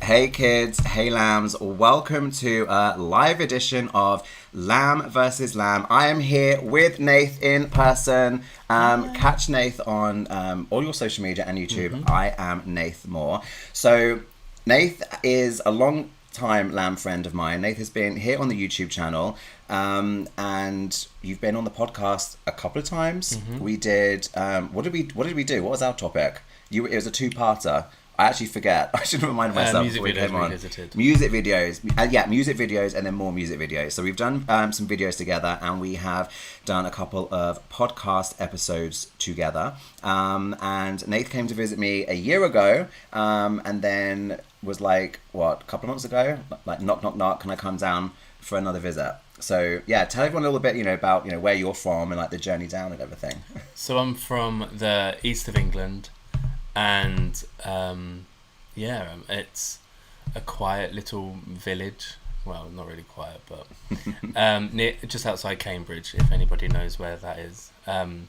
Hey kids, hey lambs, welcome to a live edition of Lamb versus Lamb. I am here with Nayth in person. Catch Nayth on all your social media and YouTube. I am Nayth Moore. So Nayth is a long time lamb friend of mine. Nayth has been here on the YouTube channel and you've been on the podcast a couple of times. We did, what did we do? What was our topic? It was a two-parter. I actually forget. I should remind myself music before we came on. Music videos. Music videos and then more music videos. So we've done some videos together and we have done a couple of podcast episodes together. And Nayth came to visit me a year ago and then was like, a couple of months ago? Like, knock, knock, knock, can I come down for another visit? So yeah, tell everyone a little bit, about where you're from and like the journey down and everything. So I'm from the east of England. And it's a quiet little village. Well, not really quiet, but just outside Cambridge, if anybody knows where that is. It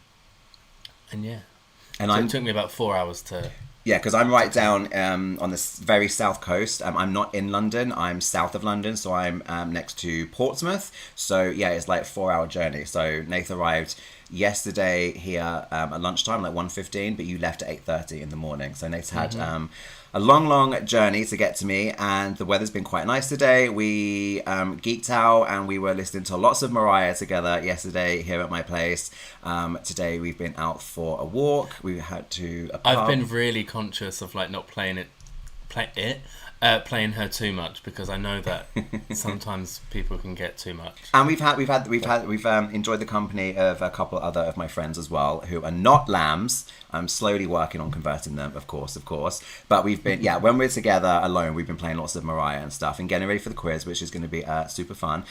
took me about 4 hours to... Yeah, because I'm right down on the very south coast. I'm not in London. I'm south of London, so I'm next to Portsmouth. So yeah, it's like a 4-hour journey. So Nayth arrived yesterday here at lunchtime, like 1:15, but you left at 8:30 in the morning. So Nayth's had a long journey to get to me, and the weather's been quite nice today. We geeked out and we were listening to lots of Mariah together yesterday here at my place. Today we've been out for a walk. We had to a pub. I've been really conscious of like not playing her too much because I know that sometimes people can get too much. And we've enjoyed the company of a couple other of my friends as well who are not lambs. I'm slowly working on converting them, of course. But we've been, when we're together alone, we've been playing lots of Mariah and stuff and getting ready for the quiz, which is going to be super fun.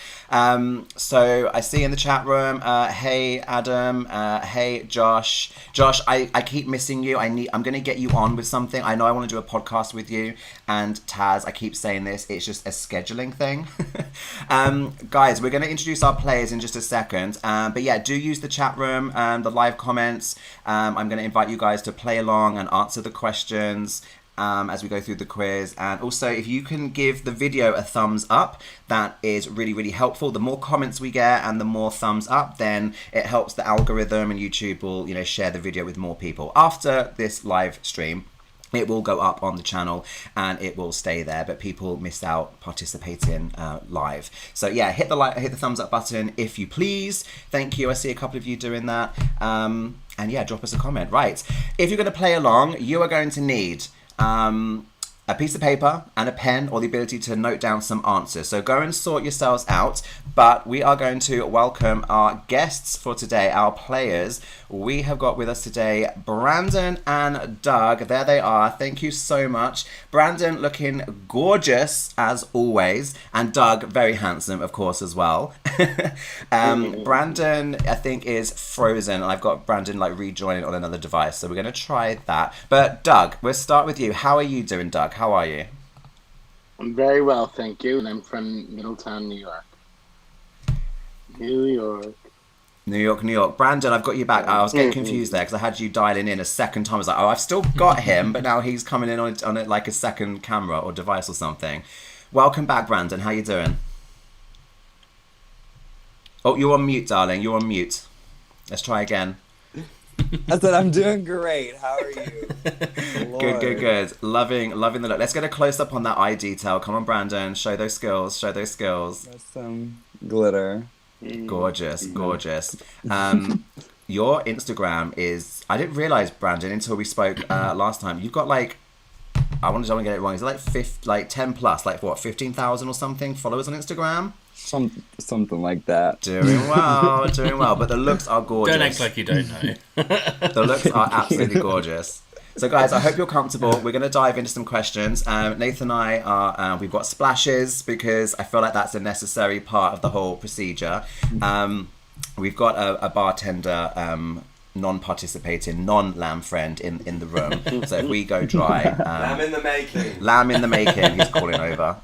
So I see in the chat room, hey Adam, hey Josh. Josh, I keep missing you. I'm going to get you on with something. I know I want to do a podcast with you. And Taz, I keep saying this, it's just a scheduling thing. Guys, we're going to introduce our players in just a second. But yeah, do use the chat room, the live comments. I'm going to invite you guys to play along and answer the questions as we go through the quiz. And also, if you can give the video a thumbs up, that is really, really helpful. The more comments we get and the more thumbs up, then it helps the algorithm and YouTube will, share the video with more people. After this live stream, it will go up on the channel and it will stay there, but people miss out participating live. So yeah, hit the thumbs up button if you please. Thank you. I see a couple of you doing that. And yeah, drop us a comment. Right. If you're going to play along, you are going to need a piece of paper and a pen or the ability to note down some answers. So go and sort yourselves out. But we are going to welcome our guests for today, our players. We have got with us today Brandon and Doug. There they are. Thank you so much. Brandon looking gorgeous as always. And Doug, very handsome, of course, as well. Brandon, I think, is frozen. And I've got Brandon rejoining on another device. So we're going to try that. But Doug, we'll start with you. How are you doing, Doug? How are you? I'm very well, thank you. And I'm from Middletown, New York. New York. Brandon, I've got you back. I was getting confused there because I had you dialing in a second time. I was like, I've still got him, but now he's coming in on it like a second camera or device or something. Welcome back, Brandon. How you doing? Oh, you're on mute, darling. You're on mute. Let's try again. I said, I'm doing great. How are you? Good. Loving the look. Let's get a close up on that eye detail. Come on, Brandon. Show those skills. That's some glitter. Gorgeous. Your Instagram is... I didn't realize, Brandon, until we spoke last time. You've got I don't want to get it wrong. Is it 10 plus? 15,000 or something followers on Instagram? Something like that. Doing well. But the looks are gorgeous. Don't act like you don't know. The looks are absolutely gorgeous. So guys, I hope you're comfortable. We're going to dive into some questions. Nayth and I are, we've got splashes because I feel like that's a necessary part of the whole procedure. We've got a bartender, non-participating, non-lamb friend in the room. So if we go dry... lamb in the making. Lamb in the making, he's calling over.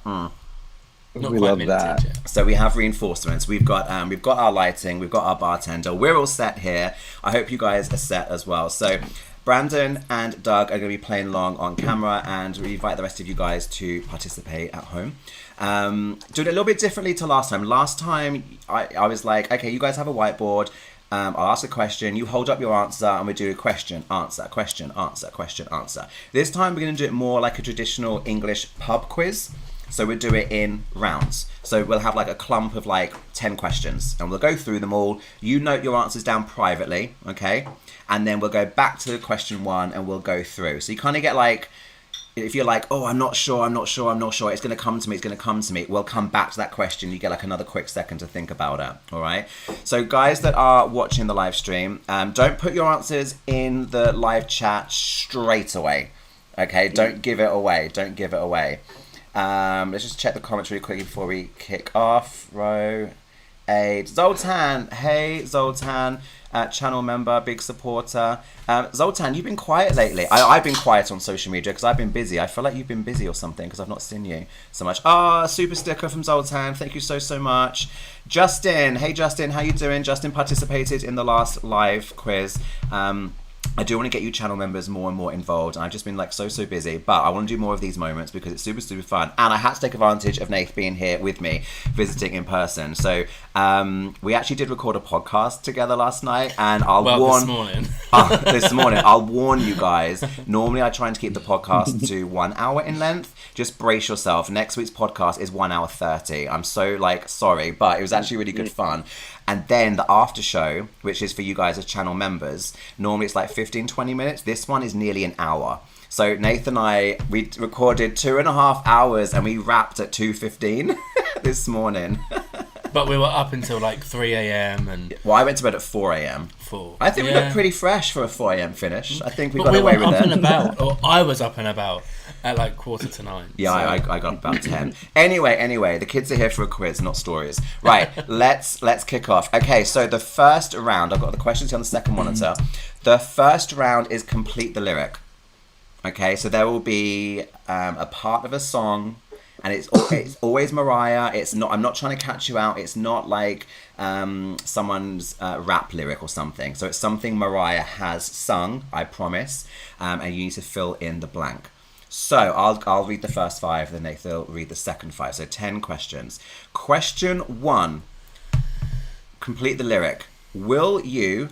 We love that. Yet. So we have reinforcements. We've got our lighting. We've got our bartender. We're all set here. I hope you guys are set as well. So Brandon and Doug are going to be playing along on camera, and we invite the rest of you guys to participate at home. Doing it a little bit differently to last time. Last time, I was like, okay, you guys have a whiteboard. I'll ask a question, you hold up your answer, and we do a question, answer, question, answer, question, answer. This time we're going to do it more like a traditional English pub quiz. So we'll do it in rounds. So we'll have like a clump of like 10 questions, and we'll go through them all. You note your answers down privately, okay? And then we'll go back to question 1 and we'll go through. So you kind of get like, if you're like, oh, I'm not sure, it's going to come to me, we'll come back to that question. You get like another quick second to think about it, all right? So guys that are watching the live stream, don't put your answers in the live chat straight away, okay? Don't give it away. Let's just check the comments really quickly before we kick off. Row 8. Zoltan, hey Zoltan. Channel member, big supporter. Zoltan, you've been quiet lately. I've been quiet on social media because I've been busy. I feel like you've been busy or something because I've not seen you so much. Super sticker from Zoltan. Thank you so much. Justin, hey Justin, how you doing? Justin participated in the last live quiz. I do want to get you channel members more and more involved, and I've just been like so busy, but I want to do more of these moments because it's super fun, and I had to take advantage of Nayth being here with me, visiting in person. So we actually did record a podcast together last night, and this morning. This morning, I'll warn you guys, normally I try to keep the podcast to 1 hour in length. Just brace yourself. Next week's podcast is 1 hour 30. I'm so sorry, but it was actually really good fun. And then the after show, which is for you guys as channel members, normally it's like 15-20 minutes. This one is nearly an hour. So Nayth and we recorded 2.5 hours and we wrapped at 2:15 this morning. But we were up until like 3 a.m. and... Well, I went to bed at 4 a.m. I think we got pretty fresh for a 4 a.m. finish. I think we got away with it. But we were up and about, or I was up and about at like 8:45. Yeah, so. I got up about 10. Anyway, the kids are here for a quiz, not stories. Right, let's kick off. Okay, so the first round, I've got the questions here on the second monitor. The first round is complete the lyric. Okay, so there will be a part of a song, and it's always Mariah. I'm not trying to catch you out. It's not like someone's rap lyric or something. So it's something Mariah has sung, I promise, and you need to fill in the blank. So I'll read the first 5, then Nayth will read the second 5. So 10 questions. Question 1. Complete the lyric. Will you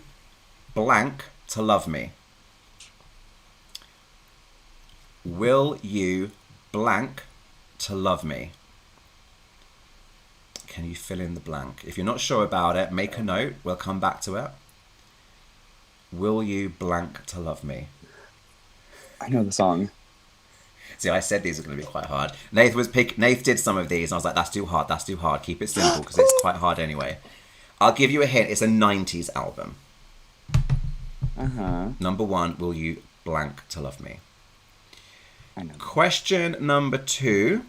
blank to love me? Will you blank to love me? Can you fill in the blank? If you're not sure about it, make a note. We'll come back to it. Will you blank to love me? I know the song. See, I said these are going to be quite hard. Nayth did some of these, and I was like, that's too hard. Keep it simple, because it's quite hard anyway. I'll give you a hint. It's a 90s album. Number 1, will you blank to love me? I know. Question number 2.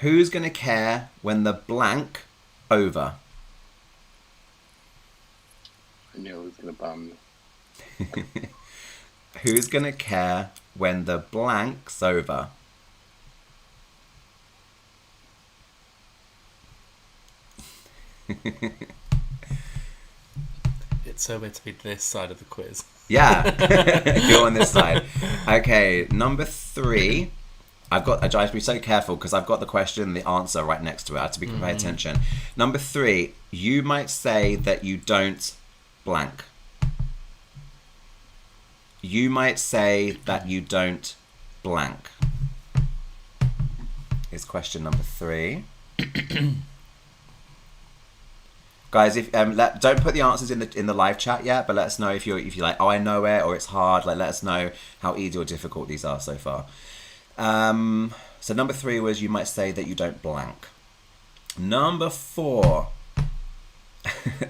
Who's going to care when the blank over? I knew it was going to bum me. Who's going to care when the blank's over? It's so weird to be this side of the quiz. Yeah, you're on this side. Okay, number 3. I have to be so careful because I've got the question and the answer right next to it. I have to pay attention. Number 3, you might say that you don't blank. You might say that you don't blank. Is question number 3. Guys, if don't put the answers in the live chat yet, but let us know if you're like, oh, I know it, or it's hard. Like, let us know how easy or difficult these are so far. So number 3 was you might say that you don't blank. Number 4.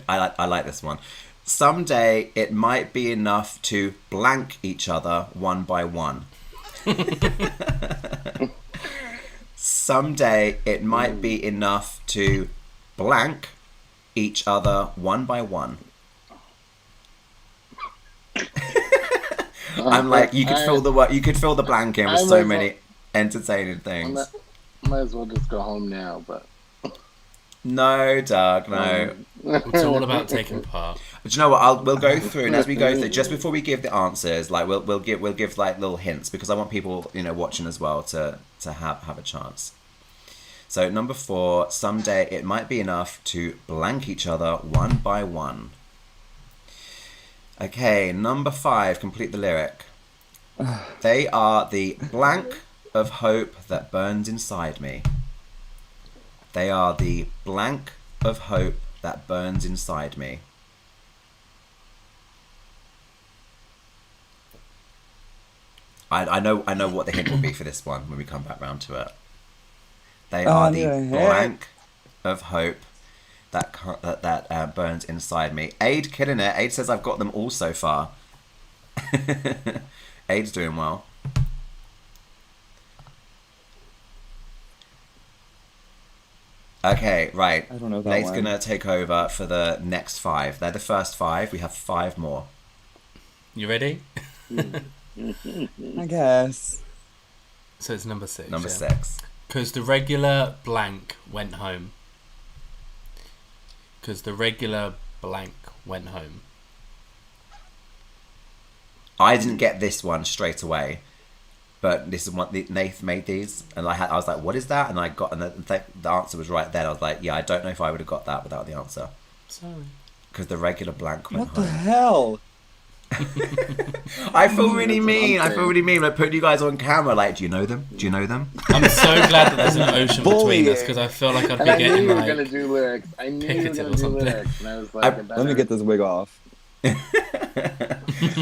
I like this one. Someday it might be enough to blank each other one by one. Someday it might be enough to blank each other one by one. I'm like, you could fill the blank in with so many entertaining things. Might as well just go home now, but No, Doug, no. It's all about taking part. But you know what? We'll go through, and as we go through, just before we give the answers, like we'll give like little hints, because I want people, watching as well to have a chance. So number 4, someday it might be enough to blank each other one by one. Okay, number 5, complete the lyric. They are the blank of hope that burns inside me. They are the blank of hope that burns inside me. I know what the hint will be for this one when we come back round to it. They are the blank of hope that burns inside me. Aid killing it. Aid says I've got them all so far. Aid's doing well. Okay, right. I don't know that Nayth's one. gonna take over for the next 5. They're the first 5. We have 5 more. You ready? I guess. So it's number 6. Number 6. Because the regular blank went home. Because the regular blank went home. I didn't get this one straight away, but this is what Nayth made these, and I was like, "What is that?" And I got, and the answer was right there. I was like, "Yeah, I don't know if I would have got that without the answer." Sorry. Because the regular blank went What the home. hell? I feel really mean. I feel really mean. Like putting you guys on camera. Like, do you know them? Do you know them? I'm so glad that there's an ocean between Bullying. us, because I feel like I'd And be I knew getting you were like gonna do lyrics. I knew you were picketed gonna or do something. lyrics, and I was like, Let me get this wig off.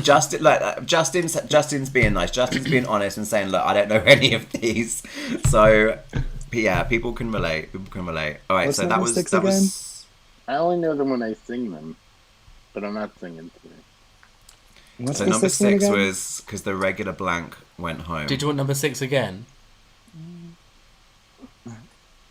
Justin's being nice. Justin's being honest and saying, "Look, I don't know any of these." So, yeah, people can relate. All right, What's so that number was 6 that again? was. I only know them when I sing them, but I'm not singing today. What's So the number 6th one 6 again? was because the regular blank went home. Did you want number 6 again?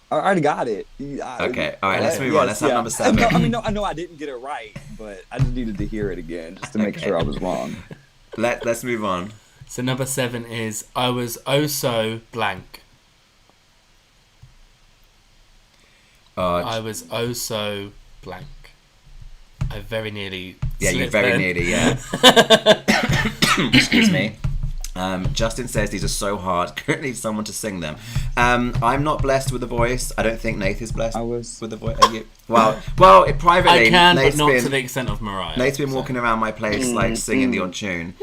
I already got it. Okay, all right, let's move on. Let's have number 7. No, I know I didn't get it right, but I just needed to hear it again just to make sure I was wrong. Let's move on. So number 7 is I was oh so blank. I was oh so blank. I very nearly. Yeah, you slipped very then. nearly, yeah. Excuse me. Justin says these are so hard. Currently need someone to sing them. I'm not blessed with a voice. I don't think Nayth is blessed with a voice. Are you? Well, privately, I can, Nayth's but not been, to the extent of Mariah. Nayth's been walking around my place like singing the odd tune.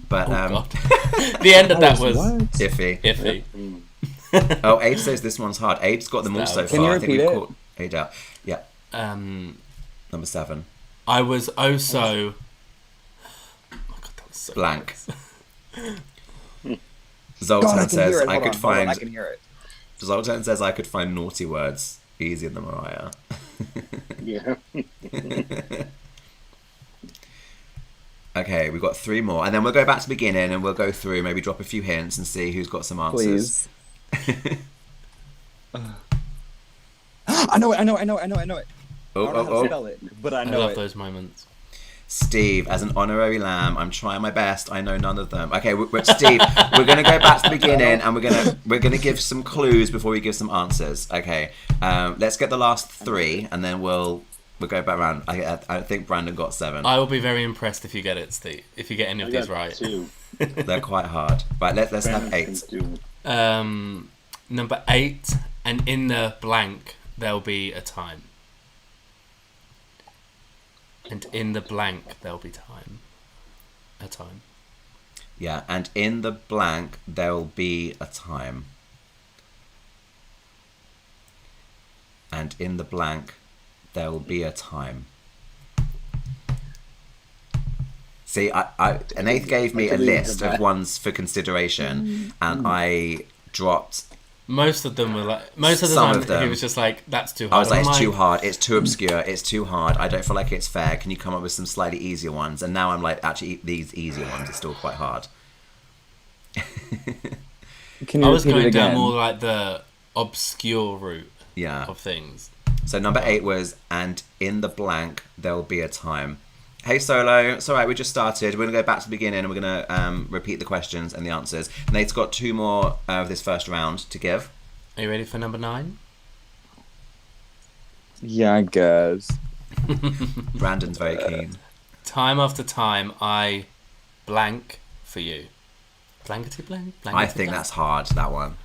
But God. The end of that was What? iffy. iffy. Oh, Aid says this one's hard. Aid's got them all so Can you far. I think repeat we've it? caught Aid out. Yeah, number 7. I was oh so. Oh God, that was so Blank. close. Zoltan God, I can says hear it. I Hold could on, hold on, find. I can hear it. Zoltan says I could find naughty words easier than Mariah. Yeah. Okay, we've got 3 more, and then we'll go back to the beginning and we'll go through, maybe drop a few hints and see who's got some answers. Please. I know it. I know it. I don't know how to spell it, but I I know love it. those moments. Steve, as an honorary lamb, I'm trying my best. I know none of them. Okay, Steve, we're gonna go back to the beginning and we're gonna give some clues before we give some answers. Okay, let's get the last 3 and then we'll go back around. I think Brandon got 7. I will be very impressed if you get it, Steve. If you get any of these right. 2. They're quite hard. Right, let's have 8. Number 8, and in the blank there'll be a time. And in the blank there'll be time. A time. Yeah, and in the blank there'll be a time. And in the blank there will be a time. See, Nayth gave me a list of ones for consideration, and I dropped. Most of them were like. Most of the Some time of them. he was just like, "That's too hard." I was like, I'm it's too hard, it's too obscure, it's too hard. I don't feel like it's fair. Can you come up with some slightly easier ones? And now I'm like, actually, these easier ones are still quite hard. Can I you was repeat it going down again? more like the obscure route Yeah. of things. So number 8 was, and in the blank there'll be a time. Hey Solo, it's alright, we just started. We're going to go back to the beginning and we're going to repeat the questions and the answers. Nate's got 2 more of this first round to give. Are you ready for number 9? Yeah, I guess. Brandon's very keen. Time after time, I blank for you. Blankety blank. I think that's hard. That one.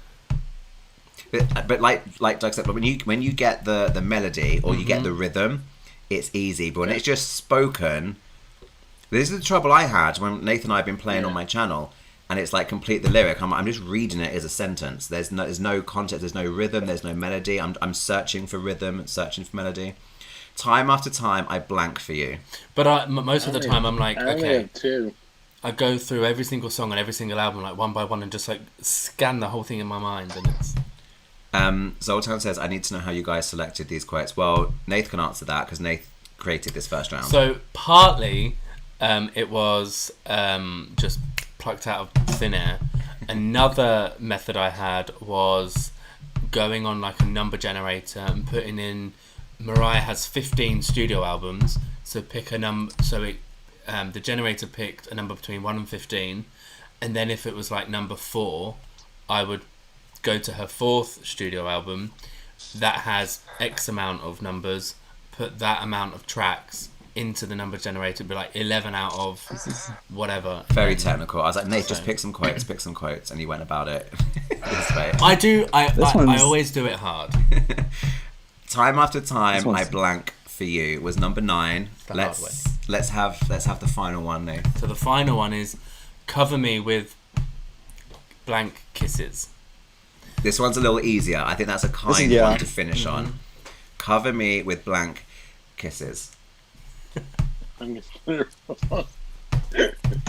But like Doug said, but when you get the melody or you get the rhythm, it's easy. But when it's just spoken, this is the trouble I had when Nayth and I have been playing on my channel, and it's like complete the lyric. I'm just reading it as a sentence. There's no context. There's no rhythm. There's no melody. I'm searching for rhythm, searching for melody. Time after time, I blank for you. But most of the time, I'm like, okay. Too. I go through every single song on every single album, like one by one, and just like scan the whole thing in my mind, and it's. Zoltan says, I need to know how you guys selected these quotes. Well, Nayth can answer that because Nayth created this first round. So partly it was just plucked out of thin air. Another method I had was going on like a number generator and putting in, Mariah has 15 studio albums, so pick a number, so it the generator picked a number between 1 and 15, and then if it was like number 4, I would go to her 4th studio album that has X amount of numbers, put that amount of tracks into the number generator, be like 11 out of whatever. Very technical. I was like, Nayth, just pick some quotes, and he went about it this way. I always do it hard. Time after time, I blank for you was number 9. Let's have the final one, Nayth. So the final one is cover me with blank kisses. This one's a little easier. I think that's a kind one to finish on. Cover me with blank kisses.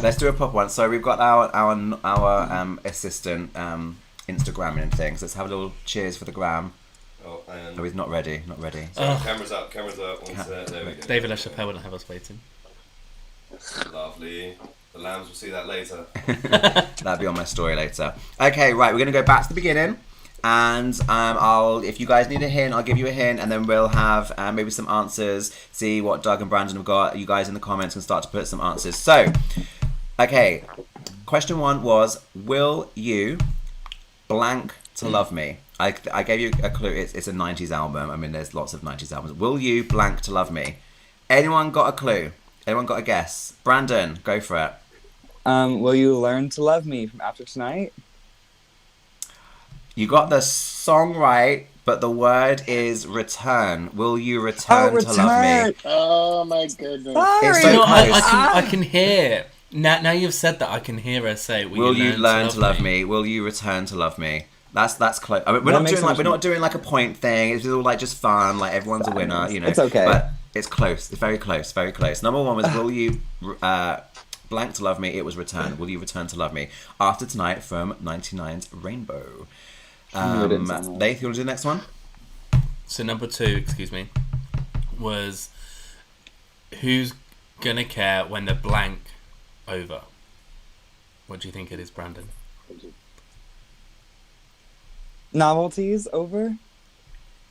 Let's do a pop one. So we've got our assistant Instagramming and things. Let's have a little cheers for the gram. Oh, and he's not ready. Cameras up. One set. There we go. David LaChapelle wouldn't have us waiting. Lovely. The lambs will see that later. That'll be on my story later. Okay, right. We're gonna go back to the beginning, and if you guys need a hint, I'll give you a hint, and then we'll have maybe some answers. See what Doug and Brandon have got. You guys in the comments can start to put some answers. So, okay. Question 1 was, will you blank to love me? I gave you a clue. It's a 90s album. I mean, there's lots of 90s albums. Will you blank to love me? Anyone got a clue? Anyone got a guess? Brandon, go for it. Will you learn to love me from After Tonight? You got the song right, but the word is return. Will you return to love me? Oh my goodness. It's so close. I can hear. Now you've said that, I can hear her say, will you learn to love me? Will you return to love me? That's close. I mean, we're not doing like a point thing. It's all like just fun. Like everyone's a winner, you know. It's okay. But it's close. It's very close. Very close. Number 1 was will you blank to love me? It was return. Will you return to love me? After Tonight from 99's Rainbow. Nayth, you want to do the next one? So number 2, was who's gonna care when the blank over? What do you think it is, Brandon? Novelties over?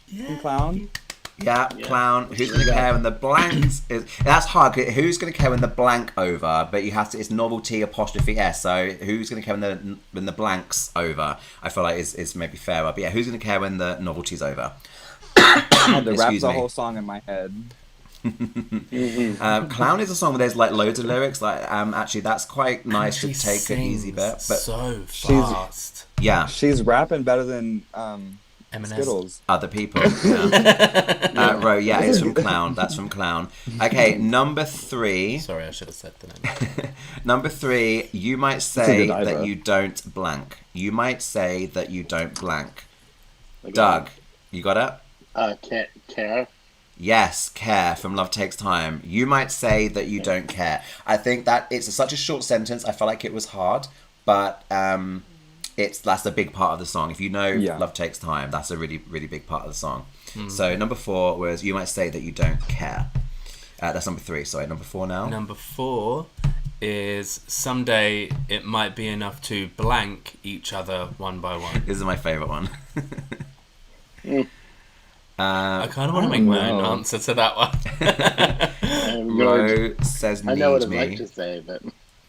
Yeah. Clown? Yeah, clown. Who's going to care when the blanks is... That's hard. Who's going to care when the blank over? But you have to... It's novelty apostrophe S. So who's going to care when the blank's over? I feel like is maybe fairer. But yeah, who's going to care when the novelty's over? I had to rap the whole song in my head. Clown is a song where there's like loads of lyrics. Like actually, that's quite nice to take an easy bit. But so fast. She's rapping better than Skittles. Other people. Yeah. Ro, yeah, it's from Clown. That's from Clown. Okay, number 3. Sorry, I should have said the name. Number 3, you might say that you don't blank. You might say that you don't blank. Doug, you got it? Care. Yes, care from Love Takes Time. You might say that you don't care. I think that it's such a short sentence. I felt like it was hard, but that's a big part of the song. If you know Love Takes Time, that's a really, really big part of the song. So number 4 was you might say that you don't care. That's number 3. Sorry, number 4 now. Number 4 is someday it might be enough to blank each other one by one. This is my favourite one. I kind of want to make my own answer to that one. Ro says need me. I know what I'd like to say, but...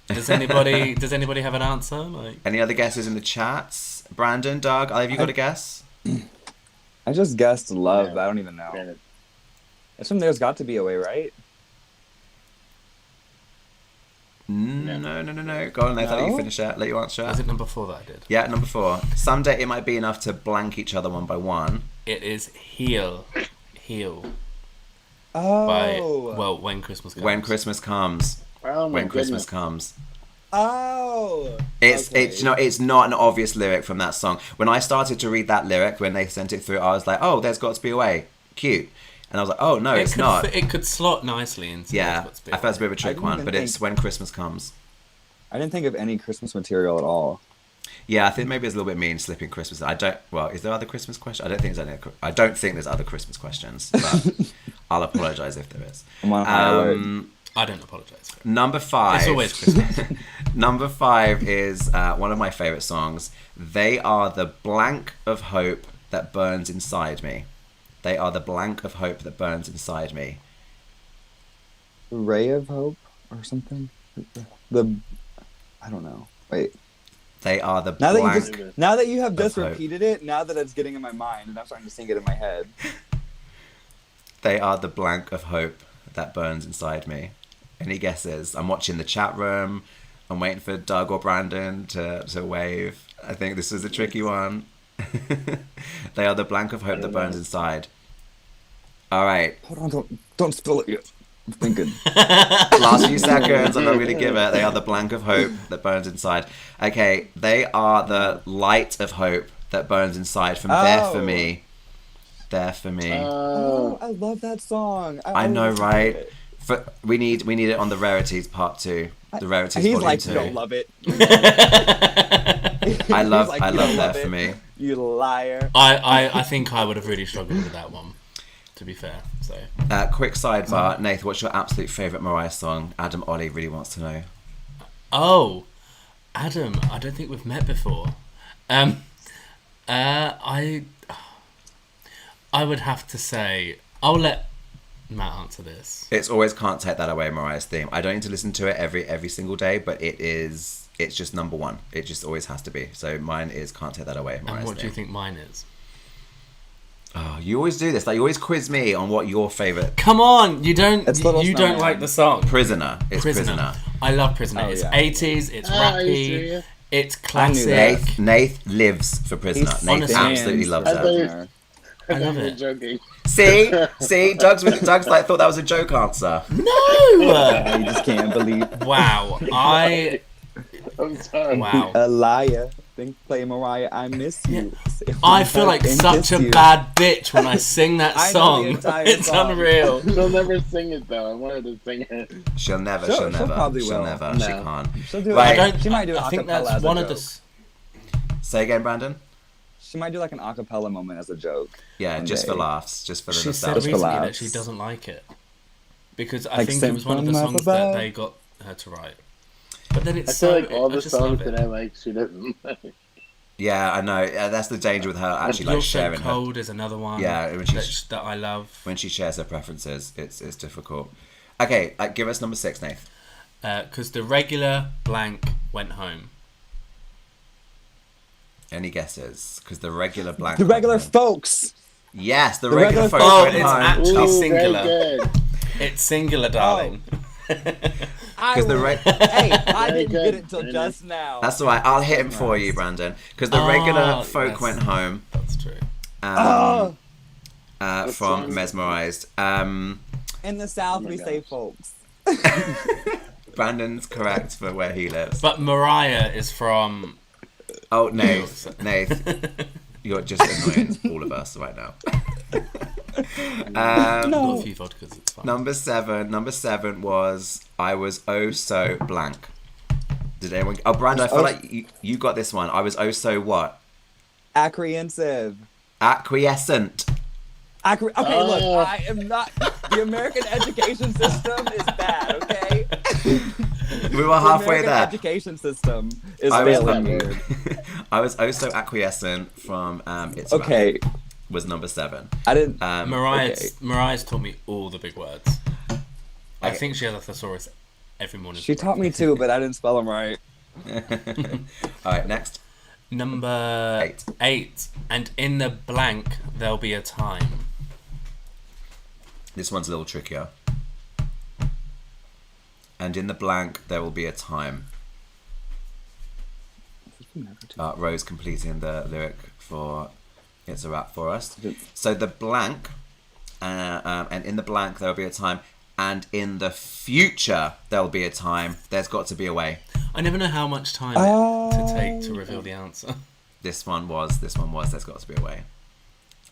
Does anybody have an answer? Like... Any other guesses in the chats? Brandon, Doug, have you got a guess? I just guessed love, but I don't even know. It's from There's Got to Be a Way, right? No. Go on, Nayth, I'll let you No? finish it. Let you answer Was it. it number 4 that I did? Yeah, number 4. Someday it might be enough to blank each other one by one. It is Heal Oh. by When Christmas Comes. When Christmas comes. Oh my When Christmas goodness. comes. Oh. It's Okay. it's not an obvious lyric from that song. When I started to read that lyric when they sent it through, I was like, oh, there's got to be a way. Cute. And I was like, oh no, it's not. It could slot nicely into Yeah, What's I thought it's a bit of a trick didn't one, even but it's think- When Christmas Comes. I didn't think of any Christmas material at all. Yeah, I think maybe it's a little bit mean slipping Christmas. Is there other Christmas questions? I don't think there's other Christmas questions, but I'll apologise if there is. I'm on high alert. I don't apologise for it. Number 5. It's always Christmas. Number 5 is one of my favourite songs. They are the blank of hope that burns inside me. They are the blank of hope that burns inside me. Ray of Hope or something? I don't know. Wait. They are the Now blank. that you have just hope. repeated it, now that it's getting in my mind, and I'm starting to sing it in my head. They are the blank of hope that burns inside me. Any guesses? I'm watching the chat room. I'm waiting for Doug or Brandon to wave. I think this is a tricky one. They are the blank of hope that burns inside. All right. Hold on, don't spill it yet. I'm thinking. Last few seconds, I'm not going to give it. They are the blank of hope that burns inside. Okay, they are the light of hope that burns inside from There For Me. There For Me. Oh, I love that song. I know, always love right? it. We need it on the Rarities Part 2. The Rarities He's Volume like, 2. you don't love it. I love He's like, "You don't There love For it, Me. You liar. I think I would have really struggled with that one, to be fair. So Quick sidebar, Nayth, what's your absolute favourite Mariah song? Adam Ollie really wants to know. Oh, Adam, I don't think we've met before. I would have to say, I'll let Matt answer this. It's always Can't Take That Away, Mariah's theme. I don't need to listen to it every single day, but it's just number one. It just always has to be. So mine is Can't Take That Away, Mariah's And what theme. do you think mine is? Oh, you always do this. Like, you always quiz me on what your favourite... Come on, you don't It's Little you don't Snowman. like the song. Prisoner. It's Prisoner. I love Prisoner. Oh, It's yeah. 80s, it's Are you rappy, serious? it's I knew classic. Nayth lives for Prisoner. He's Nayth honestly absolutely stands loves for I that. thought- Prisoner. I love You're it. joking. See, Doug's like thought that was a joke answer. No! I just can't believe Wow, I'm sorry. wow. a liar. Think play Mariah, I miss you. I feel like such a bad bitch when I sing that I know the song. entire It's song. unreal. She'll never sing it though. I wanted to sing it. She'll never. She'll probably She'll will. never. No. She can't. She'll do Right. it. She might do an I think acapella that's as a one of joke. the. Say again, Brandon. She might do like an acapella moment as a joke. Yeah, one just for day. laughs, just for the She said nostalgia. Just for recently that laughs. she doesn't like it because I Like think it sent was one of the from songs above. that they got her to write. But then I it's feel so. like all I the just love songs it. that I like, she doesn't like. Yeah, I know. That's the danger with her actually You're like So sharing her. Cold is another one. Yeah, when that I love. when she shares her preferences, it's difficult. Okay, give us number 6, Nayth. Because the regular blank went home. Any guesses? Because the regular blank. The regular folks. Yes, the The regular regular folks Oh, went it's home. actually Ooh, singular. very good. It's singular, darling. Because the Hey, I Very didn't good. get it till Very just now. That's all right. I'll hit him for you, Brandon. Because the regular folk yes. went home. That's true. Oh, From song? Mesmerized. in the South, my we gosh. say folks. Brandon's correct for where he lives. But Mariah is from. Oh, Nayth, you're just annoying all of us right now. I've got a few vodkas. It's fine. Number 7 was I Was Oh So Blank. Did anyone? Oh, Brandon, I feel like you got this one. I was oh so what? Acquiescent. Acquiescent. Okay, look, Oh. I am not. The American education system is bad. Okay. We were The halfway American there. education system is I was, failing me. I was oh so acquiescent from It's a Wrap Okay, was number 7. I didn't. Mariah's taught me all the big words. I Okay. think she has a thesaurus every morning. She taught me too, but I didn't spell them right. All right, next. Number 8. And in the blank, there'll be a time. This one's a little trickier. And in the blank, there will be a time. Rose completing the lyric for It's a Wrap for us. So the blank, and in the blank, there will be a time. And in the future, there'll be a time. There's got to be a way. I never know how much time to take to reveal the answer. This one was. There's got to be a way.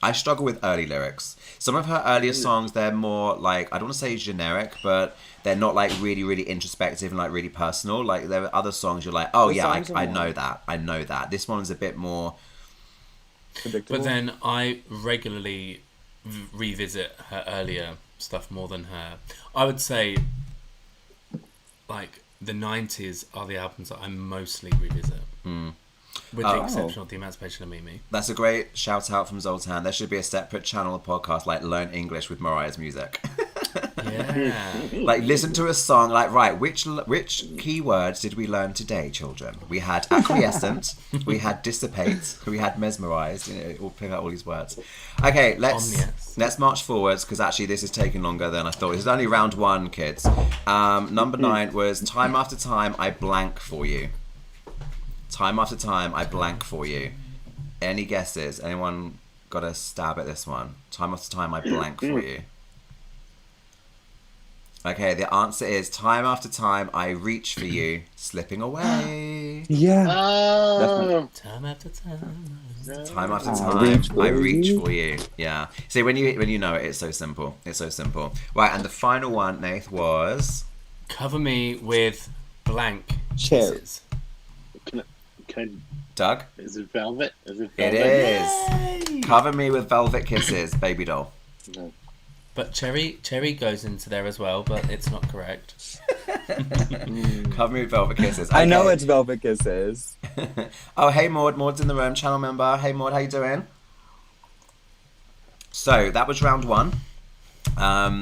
I struggle with early lyrics. Some of her earlier songs, they're more like, I don't want to say generic, but they're not like really, really introspective and like really personal. Like there are other songs you're like, oh yeah, I know that. I know that. This one's a bit more predictable. But then I regularly revisit her earlier stuff more than her. I would say like the 90s are the albums that I mostly revisit. With the exception of The Emancipation of Mimi. That's a great shout out from Zoltan. There should be a separate channel of podcast like Learn English with Mariah's music. Yeah. Like listen to a song like, right, which keywords did we learn today, children? We had acquiescent, we had dissipate, we had mesmerized. We'll pick out all these words. Okay, let's march forwards because actually this is taking longer than I thought. This is only round 1, kids. Number 9 was Time After Time I Blank For You. Time after time, I blank for you. Any guesses? Anyone got a stab at this one? Time after time, I blank for you. Okay, the answer is time after time, I reach for you, slipping away. Yeah. Oh. Time after time. Time after time, I reach for you. Yeah. See, when you know it, it's so simple. It's so simple. Right, and the final one, Nayth, was Cover Me With Blank Cherries. Doug? Is it Velvet? It is. Cover Me With Velvet Kisses, Baby Doll. No. But Cherry goes into there as well, but it's not correct. Cover Me With Velvet Kisses. I know Okay. it's Velvet Kisses. Oh, hey Maud. Maud's in the room, channel member. Hey Maud, how you doing? So that was round 1,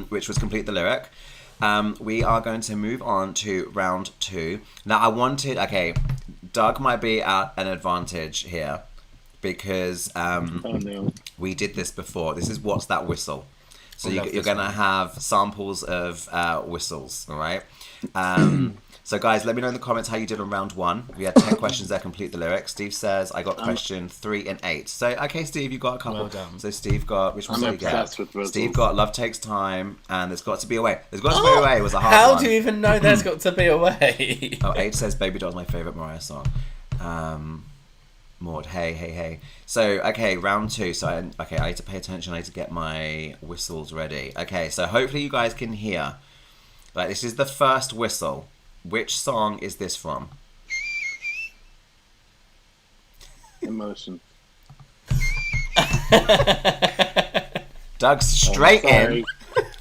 which was Complete the Lyric. We are going to move on to round 2. Now Doug might be at an advantage here because we did this before. This is What's That Whistle? So you're going to have samples of whistles, all right? So guys, let me know in the comments how you did on round 1. We had 10 questions there, complete the lyrics. Steve says, I got question 3 and 8. So, okay, Steve, you got a couple. Well done. So Steve got, which one did you get? obsessed with whistles. Steve got Love Takes Time and There's Got to Be a Way. There's Got to Be a Way was a hard How one. do you even know There's Got to Be a Way? Oh, H says Baby Doll's my favourite Mariah song. Maud, hey. So, okay, round 2. So, I need to pay attention. I need to get my whistles ready. Okay, so hopefully you guys can hear. Like, this is the first whistle. Which song is this from? Emotion. Doug's straight in, Sorry.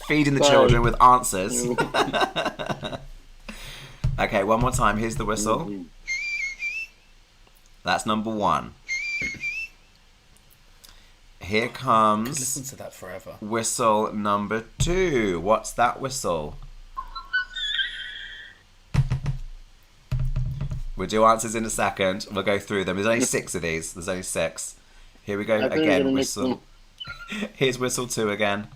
feeding the children with answers. Okay, one more time. Here's the whistle. That's number 1. Here comes Listen to that forever. whistle number 2. What's that whistle? We'll do answers in a second. We'll go through them. There's only 6 of these. There's only 6. Here we go I think we're again. gonna mix Whistle. Here's whistle 2 again.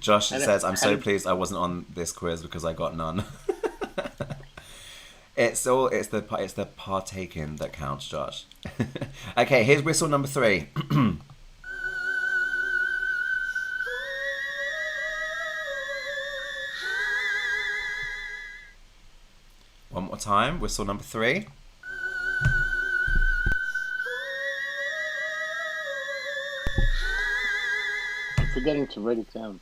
Josh says, I'm so pleased I wasn't on this quiz because I got none. It's the partaking that counts, Josh. Okay, here's whistle number 3. One more time, whistle number 3. I'm forgetting to write it down.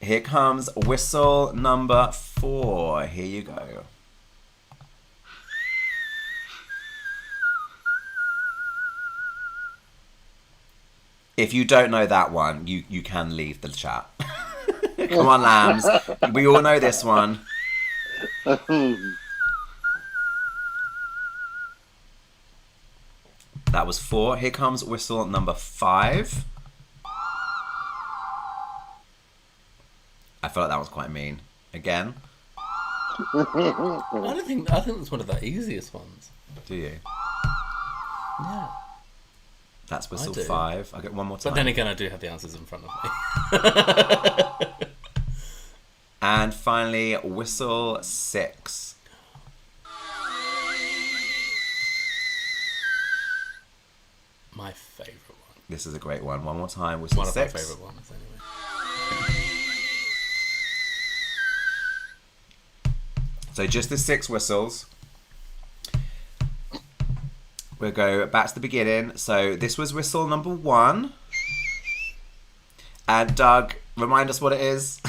Here comes whistle number 4. Here you go. If you don't know that one, you can leave the chat. Come on, lambs. We all know this one. That was 4. Here comes whistle number 5. I feel like that was quite mean. Again. I think that's one of the easiest ones. Do you? Yeah. That's whistle do. 5. I'll get one more time. But then again, I do have the answers in front of me. And finally, whistle 6. My favourite one. This is a great one. One more time, whistle One 6. of my favourite ones, anyway. So just the 6 whistles. We'll go back to the beginning. So this was whistle number 1. And Doug, remind us what it is.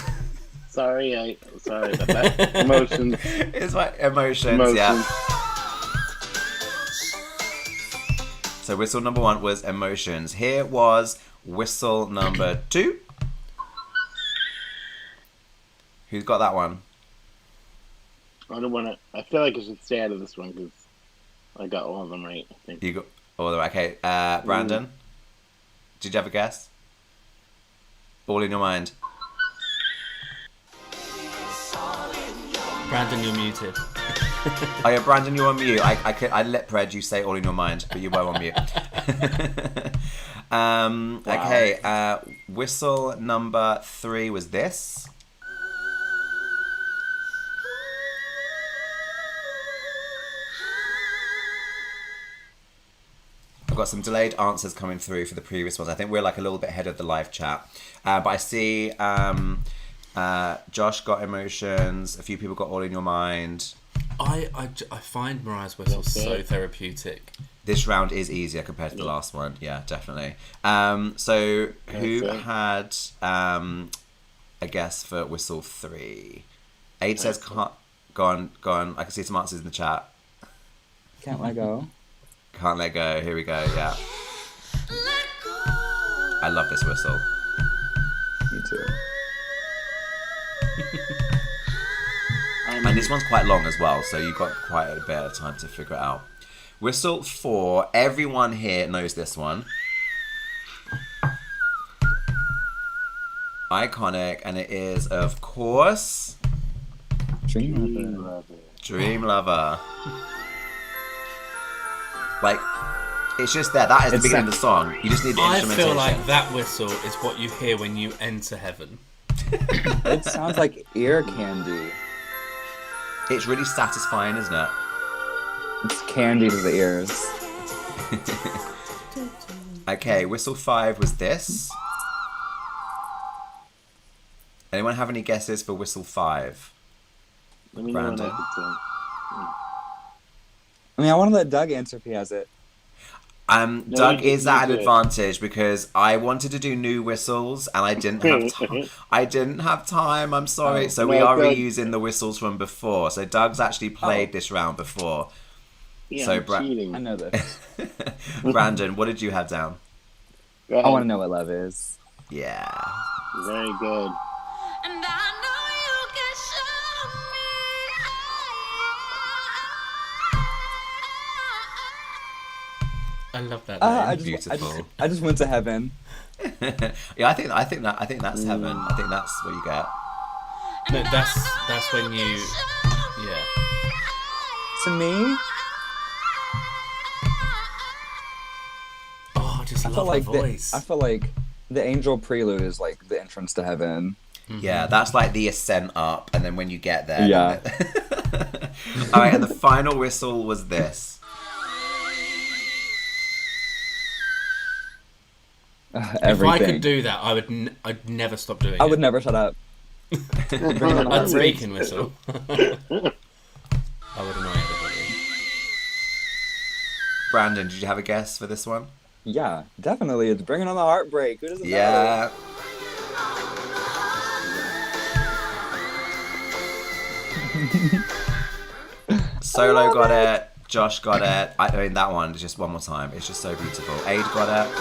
Sorry about that. Emotions. It's like emotions, yeah. So whistle number 1 was emotions. Here was whistle number 2. Who's got that one? I don't want to. I feel like I should stay out of this one because I got all of them right. I think. You got all the okay. Brandon, did you have a guess? All in your mind. Brandon, you're muted. Oh yeah, Brandon, you're on mute. I lip read you say all in your mind, but you were on mute. Okay. Whistle number 3 was this. I've got some delayed answers coming through for the previous ones. I think we're like a little bit ahead of the live chat. But I see Josh got emotions. A few people got all in your mind. I find Mariah's whistle so therapeutic. This round is easier compared to the last one. Yeah, definitely. So who had a guess for whistle 3? Aid says go on. I can see some answers in the chat. Can't let go. Can't let go. Here we go. Yeah. I love this whistle. Me too. And this one's quite long as well, so you've got quite a bit of time to figure it out. Whistle 4. Everyone here knows this one. Iconic, and it is, of course, Dream Lover. Dream Lover. Like, it's just there. That is the beginning of the song. You just need the I instrumentation. feel like that whistle is what you hear when you enter heaven. It sounds like ear candy. It's really satisfying, isn't it? It's candy to the ears. Okay, whistle 5 was this. Anyone have any guesses for whistle 5? Let me know when Brandon. I mean, I want to let Doug answer if he has it. Doug you is at an do it. advantage because I wanted to do new whistles and I didn't have time. I didn't have time. I'm sorry. So we no, are Doug- reusing the whistles from before. So Doug's actually played this round before. Yeah, So I'm cheating. I know this. Brandon, what did you have down? Go I ahead. want to know what love is. Yeah. Very good. And I know you can show I love that. I name. Beautiful. I just went to heaven. Yeah, I think that's heaven. I think that's what you get. No, that's when you. Yeah. To me, Oh, I just I love feel her like voice. I feel like the angel prelude is like the entrance to heaven. Yeah, that's like the ascent up, and then when you get there. Yeah. All right, and the final whistle was this. Everything. If I could do that, I'd never stop doing it. I would never shut up. Bring on the I'd heartbreak. speak in whistle. I would annoy everybody. Brandon, did you have a guess for this one? Yeah, definitely. It's bringing on the heartbreak. Who doesn't know? Yeah. Solo got it. Josh got it. I mean, that one is just one more time. It's just so beautiful. Aid got it.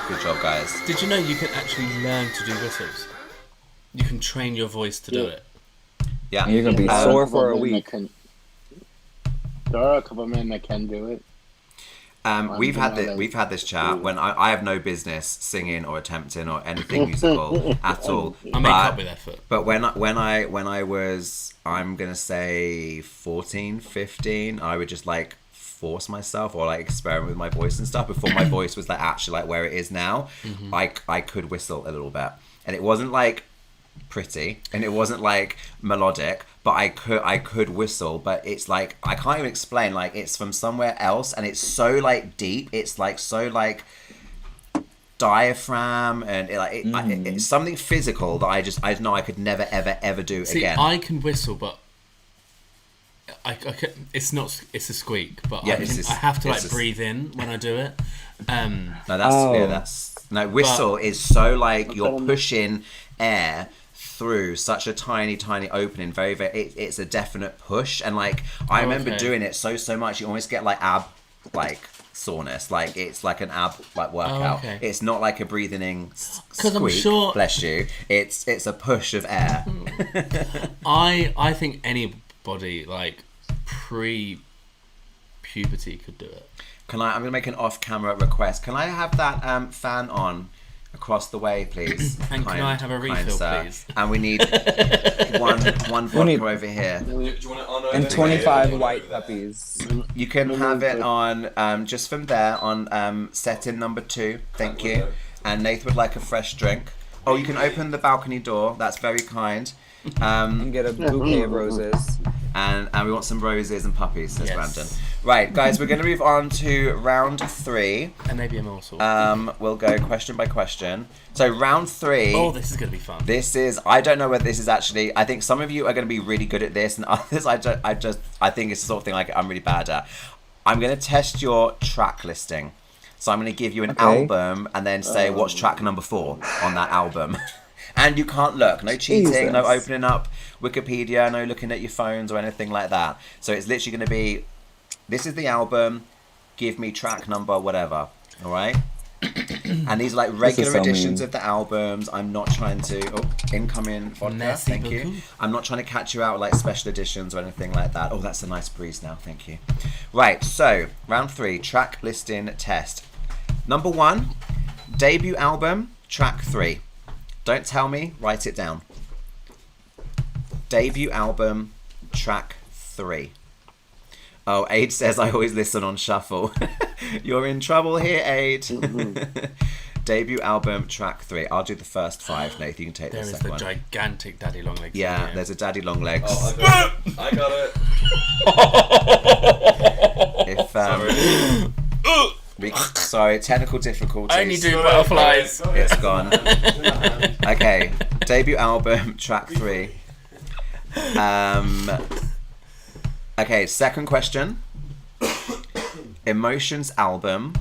Good job, guys. Did you know you can actually learn to do whistles? You can train your voice to do Yeah. it. Yeah. And you're gonna be There are sore couple for a men that week. There are a couple of men that can do it. We've had banana. we've had this chat when I have no business singing or attempting or anything musical at all. I make up with effort. But when I was, I'm gonna say 14, 15, I would just like force myself or like experiment with my voice and stuff before my voice was like actually like where it is now. I could whistle a little bit, and it wasn't like pretty and it wasn't like melodic, but I could whistle, but it's like I can't even explain, like it's from somewhere else and it's so like deep, it's like so like diaphragm, and it's something physical that I know I could never ever do again. I can whistle, but I can, it's a squeak, but Yeah, I have to like breathe in when I do it. Whistle is so like you're pushing air through such a tiny opening, very it's a definite push, and like I remember doing it so much you almost get like ab like soreness, like it's like an ab like workout. It's not like a breathing in squeak, I'm sure, bless you, it's a push of air. I think anybody like pre-puberty could do it. I'm gonna make an off-camera request. Can I have that fan on across the way, please? And can I have a refill, please? And we need one vodka over here. Do you want it on over And 25 white puppies. You can have it on just from there on setting number 2. Thank you. And Nayth would like a fresh drink. Oh, you can open the balcony door. That's very kind. And get a bouquet of roses. And we want some roses and puppies, says Brandon. Right, guys, we're going to move on to round 3. And maybe a morsel. We'll go question by question. So round 3. Oh, this is going to be fun. This is, I don't know whether this is actually, I think some of you are going to be really good at this, and others I think it's the sort of thing like I'm really bad at. I'm going to test your track listing. So I'm going to give you an album and then say what's track number 4 on that album. And you can't look. No cheating, no opening up Wikipedia, no looking at your phones or anything like that. So it's literally going to be, this is the album, give me track number, whatever. All right? And these are like regular editions of the albums. I'm not trying to... Oh, incoming vodka, thank you. I'm not trying to catch you out with like special editions or anything like that. Oh, that's a nice breeze now, thank you. Right, so round 3, track listing test. Number 1, debut album, track 3. Don't tell me, write it down. Debut album, track 3. Oh, Aid says I always listen on shuffle. You're in trouble here, Aid. Debut album, track 3. I'll do the first 5, Nayth. You can take the second one. There is the gigantic Daddy Longlegs. Yeah, there's a Daddy Longlegs. Oh, I got it. Sorry, technical difficulties. I only do butterflies. It's gone. Okay, debut album, track 3. Okay, second question. Emotions album,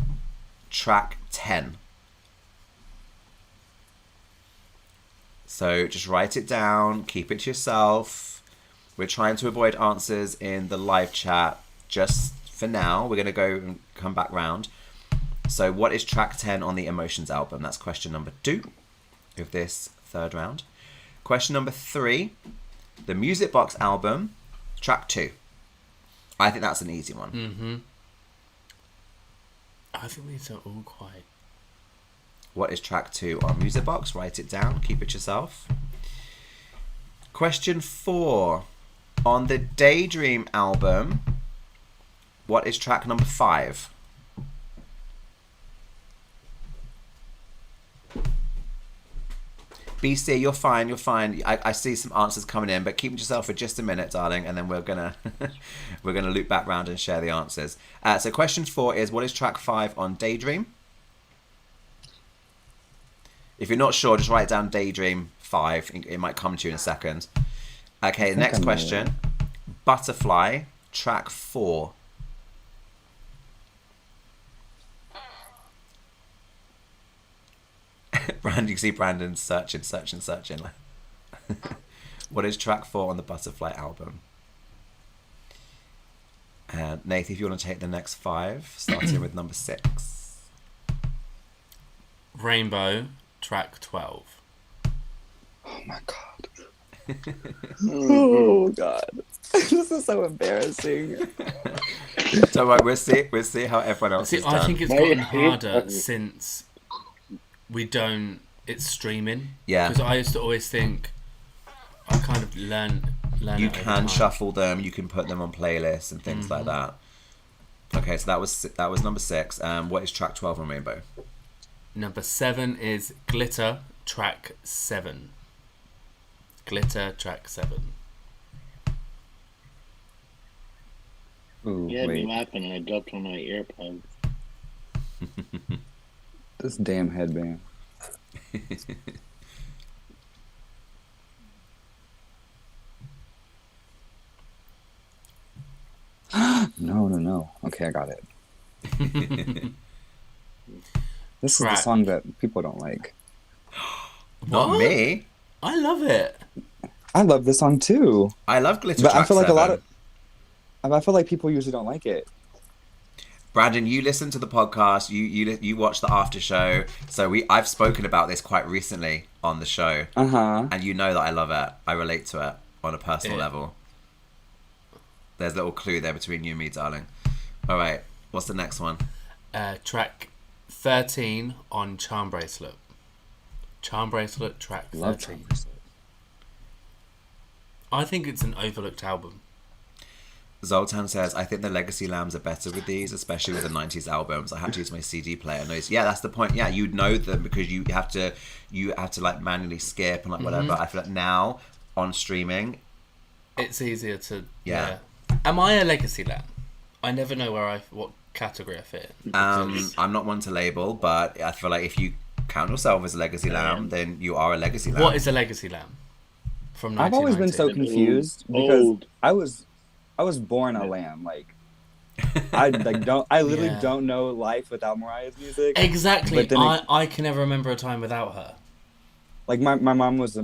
track 10. So just write it down, keep it to yourself. We're trying to avoid answers in the live chat just for now. We're going to go and come back round. So what is track 10 on the Emotions album? That's question number 2 of this third round. Question number 3, the Music Box album, track 2. I think that's an easy one. Mm-hmm. I think these are all quite... What is track 2 on Music Box? Write it down, keep it yourself. Question 4, on the Daydream album, what is track number 5? BC, you're fine. I see some answers coming in, but keep it yourself for just a minute, darling, and then we're gonna loop back round and share the answers. So question 4 is, what is track 5 on Daydream? If you're not sure, just write down Daydream 5. It might come to you in a second. Okay, next question. Butterfly, track 4. Brandon, you can see Brandon searching. What is track 4 on the Butterfly album? Nayth, if you want to take the next 5, starting with number 6. Rainbow, track 12. Oh my god. Oh god. This is so embarrassing. So right, we'll see how everyone else is done. I think it's gotten harder since it's streaming. Yeah. Because I used to always think I kind of learn You it over can time. shuffle them, you can put them on playlists and things like that. Okay, so that was number 6. What is track 12 on Rainbow? Number 7 is Glitter, track 7. Glitter, track 7. Ooh, You had me wait. laughing and I dropped on my earpods. This damn headband. No. Okay, I got it. This is the Track. song that people don't like. Not What? me. I love it. I love this song too, I love Glitter but track I feel like 7. I feel like people usually don't like it. Brandon, you listen to the podcast. You watch the after show. So I've spoken about this quite recently on the show, and you know that I love it. I relate to it on a personal Yeah. level. There's a little clue there between you and me, darling. All right, what's the next one? Track 13 on Charm Bracelet. Charm Bracelet, track 13. Love Charm Bracelet. I think it's an overlooked album. Zoltan says, I think the Legacy Lambs are better with these, especially with the 90s albums. I have to use my CD player. Yeah, that's the point. Yeah, you'd know them because you have to like manually skip and like whatever. I feel like now on streaming, It's easier to... Yeah. Am I a Legacy Lamb? I never know what category I fit in. Because- I'm not one to label, but I feel like if you count yourself as a Legacy Lamb, then you are a Legacy Lamb. What is a Legacy Lamb? From I've always been so 1990? confused because I was born a lamb. Like I literally Yeah. don't know life without Mariah's music. Exactly. But then I can never remember a time without her. Like my mom was a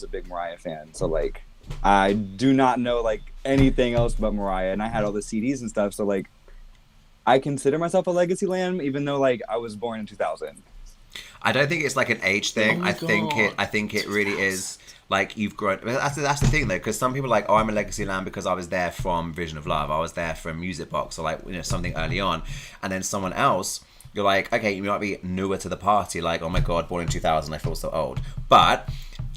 big Mariah fan, so like I do not know like anything else but Mariah, and I had all the CDs and stuff, so like I consider myself a Legacy Lamb, even though like I was born in 2000. I don't think it's like an age thing. Oh my God. I think it really is like you've grown. That's the thing though, because some people are like, oh, I'm a Legacy Lamb because I was there from Vision of Love. I was there from Music Box, or like something early on, and then someone else. You're like, okay, you might be newer to the party, like, oh my God, born in 2000, I feel so old. But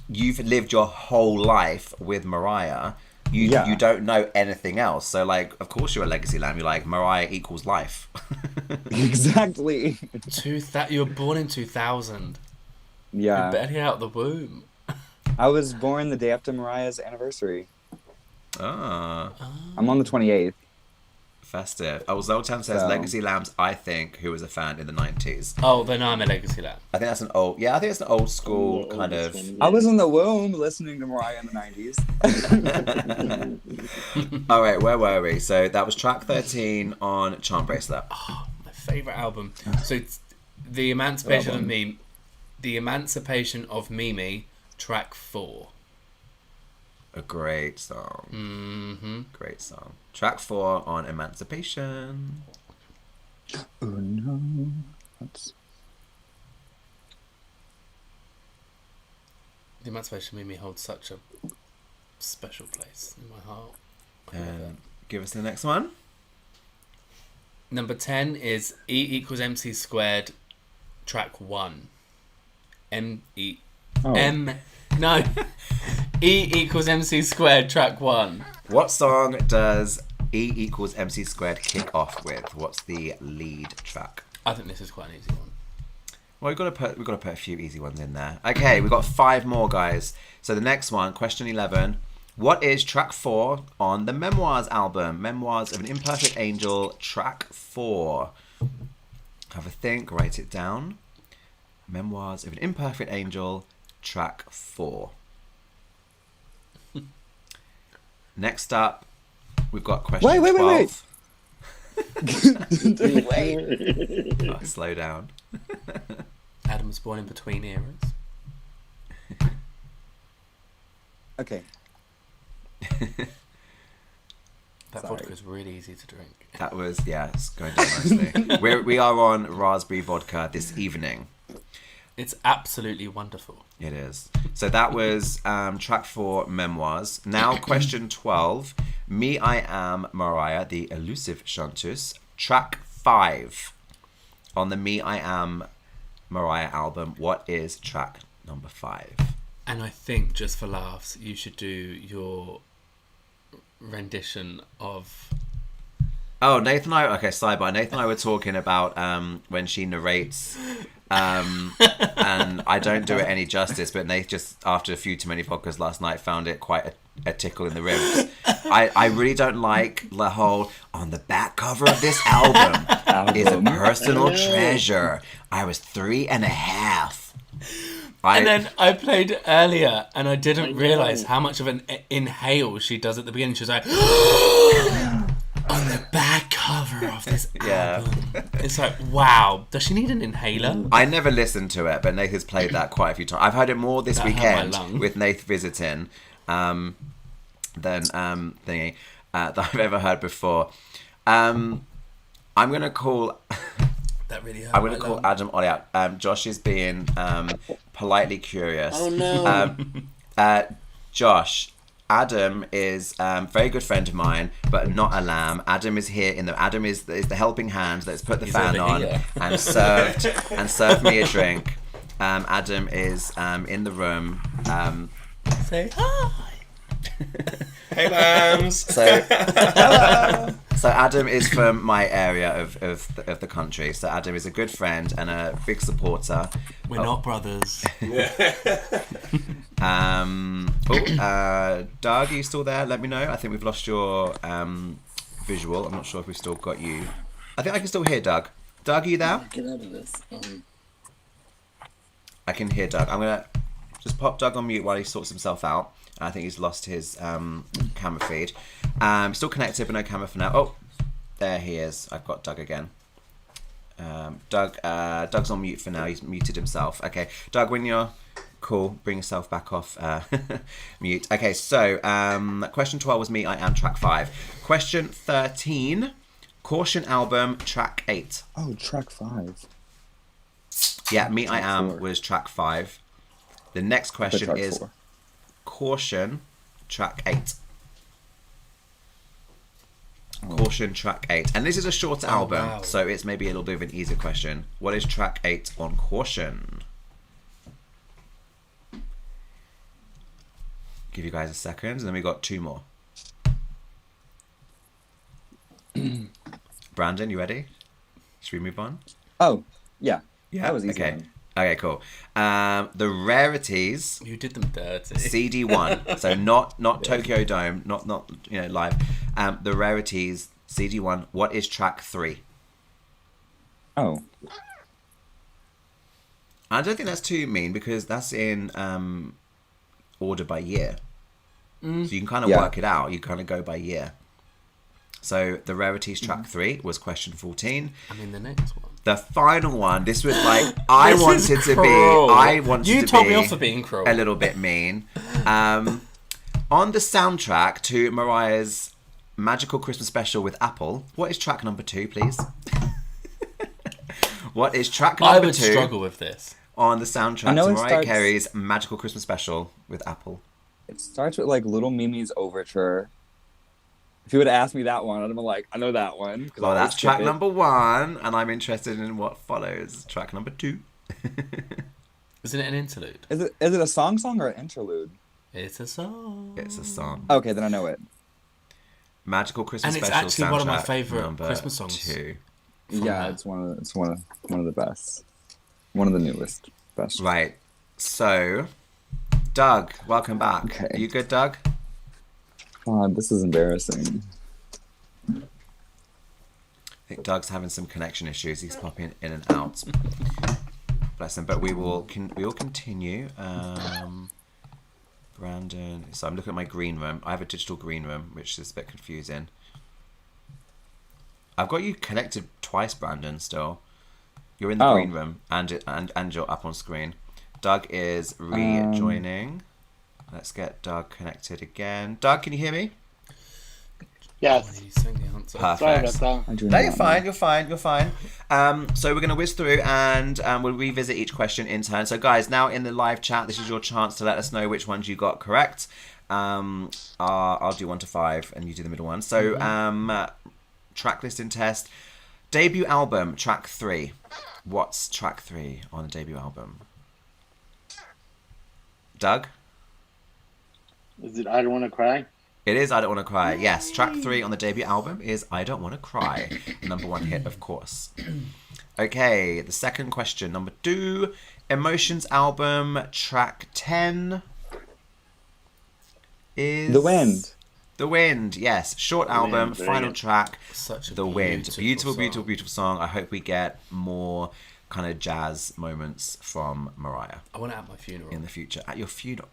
you've lived your whole life with Mariah. You don't know anything else. So, like, of course you're a Legacy Lamb. You're like, Mariah equals life. Exactly. You were born in 2000. Yeah. You're barely out the womb. I was born the day after Mariah's anniversary. Ah, I'm on the 28th. festive. Oh, Zoltan says So- Legacy Lambs, I think, who was a fan in the 90s. Oh, then I'm a Legacy Lamb. I think that's an old, I think it's an old school kind of. I was in the womb listening to Mariah in the 90s. All right, where were we? So that was track 13 on Charm Bracelet. My favourite album. So it's The Emancipation of Mimi, track 4. A great song. Mm-hmm. Great song. Track 4 on Emancipation. Oh no. That's... The Emancipation of Mimi holds such a special place in my heart. I love it. And give us the next one. Number 10 is E = MC squared, track 1. E = MC squared, track 1. What song does E = MC squared kick off with? What's the lead track? I think this is quite an easy one. Well, we've got to put a few easy ones in there. Okay, we've got 5 more, guys. So the next one, question 11. What is track 4 on the Memoirs album? Memoirs of an Imperfect Angel, track 4. Have a think, write it down. Memoirs of an Imperfect Angel, track 4. Next up, we've got question 12. Wait. Oh, slow down. Adam was born in between eras. Okay. That Sorry. vodka is really easy to drink. That was, it's going down nicely. We are on raspberry vodka this evening. It's absolutely wonderful. It is. So that was track 4, Memoirs. Now question 12, Me I Am Mariah, the elusive chanteuse, track 5 on the Me I Am Mariah album. What is track number 5? And I think, just for laughs, you should do your rendition of Oh, Nathan and I. Okay, sidebar. Nathan and I were talking about when she narrates, and I don't do it any justice. But Nathan just after a few too many vodkas last night found it quite a tickle in the ribs. I really don't like the whole on the back cover of this album is a personal treasure. I was 3.5. And then I played earlier, and I didn't realise how much of an inhale she does at the beginning. She was like, on the back cover of this album. It's like, wow. Does she need an inhaler? I never listened to it, but Nath has played that quite a few times. I've heard it more this weekend with Nath visiting than thingy that I've ever heard before. I'm gonna call. That really hurt. I'm gonna call Adam Ollie out. Josh is being politely curious. Oh no. Josh, Adam is a very good friend of mine, but not a lamb. Adam is here Adam is the helping hand that's put the fan on and served me a drink. Adam is in the room. Say hi. Hey, lambs. So Adam is from my area of the country. So Adam is a good friend and a big supporter. We're not brothers. Doug, are you still there? Let me know. I think we've lost your visual. I'm not sure if we've still got you. I think I can still hear Doug. Doug, are you there? Get out of this. I can hear Doug. I'm gonna just pop Doug on mute while he sorts himself out. I think he's lost his camera feed. Still connected, but no camera for now. Oh, there he is. I've got Doug again. Doug's on mute for now. He's muted himself. Okay, Doug, when you're cool, bring yourself back off mute. Okay, so question 12 was Me I Am, track 5. Question 13, Caution album, track 8. Oh, track 5. Yeah, Me I Am 4. was track 5. The next question track is 4. Caution, track 8. Caution, track 8. And this is a shorter album, wow. so it's maybe a little bit of an easier question. What is track 8 on Caution? Give you guys a second, and then we got 2 more. Brandon, you ready? Should we move on? Oh, yeah. Yeah. That was easy. Okay. One. Okay, cool. The Rarities You did them dirty. CD1, so not Tokyo Dome, not live. The Rarities CD1. What is track 3? Oh. I don't think that's too mean because that's in order by year, so you can kind of work it out. You kind of go by year. So the Rarities track 3 was question 14. I mean, the next one. The final one. This was like I wanted to be. You told me off for being cruel. A little bit mean. On the soundtrack to Mariah's Magical Christmas Special with Apple, what is track number 2, please? What is track number 2? I would struggle with this. On the soundtrack to Mariah Carey's Magical Christmas Special with Apple. It starts with like Little Mimi's Overture. If you would have asked me that one, I'd have been like, I know that one. Well, that's track number 1, and I'm interested in what follows. Track number 2. Isn't it an interlude? Is it a song or an interlude? It's a song. It's a song. Okay, then I know it. Magical Christmas And it's Special actually one of my soundtrack favourite number Christmas songs. 2. Yeah, that. it's one of the best. One of the newest best. Right. So, Doug, welcome back. Okay. Are you good, Doug? God, this is embarrassing. I think Doug's having some connection issues. He's popping in and out. Bless him. But we will continue. Brandon. So I'm looking at my green room. I have a digital green room, which is a bit confusing. I've got you connected twice, Brandon. Still, you're in the green room, and you're up on screen. Doug is rejoining. Let's get Doug connected again. Doug, can you hear me? Yes. Perfect. Sorry about that. No, you're fine. So we're going to whiz through and we'll revisit each question in turn. So guys, now in the live chat, this is your chance to let us know which ones you got correct. I'll do 1 to 5 and you do the middle one. So track listing test. Debut album, track 3. What's track 3 on the debut album? Doug? Is it I Don't Want to Cry? It is I Don't Want to Cry. Yes, track 3 on the debut album is I Don't Want to Cry. Number 1 hit, of course. Okay, the second question. Number 2, Emotions album, track 10 is... The Wind. The Wind, yes. Short album, Wind, final track, Such a The Wind. Beautiful, song. beautiful, beautiful song. I hope we get more kind of jazz moments from Mariah I want it at my funeral. in the future. At your funeral.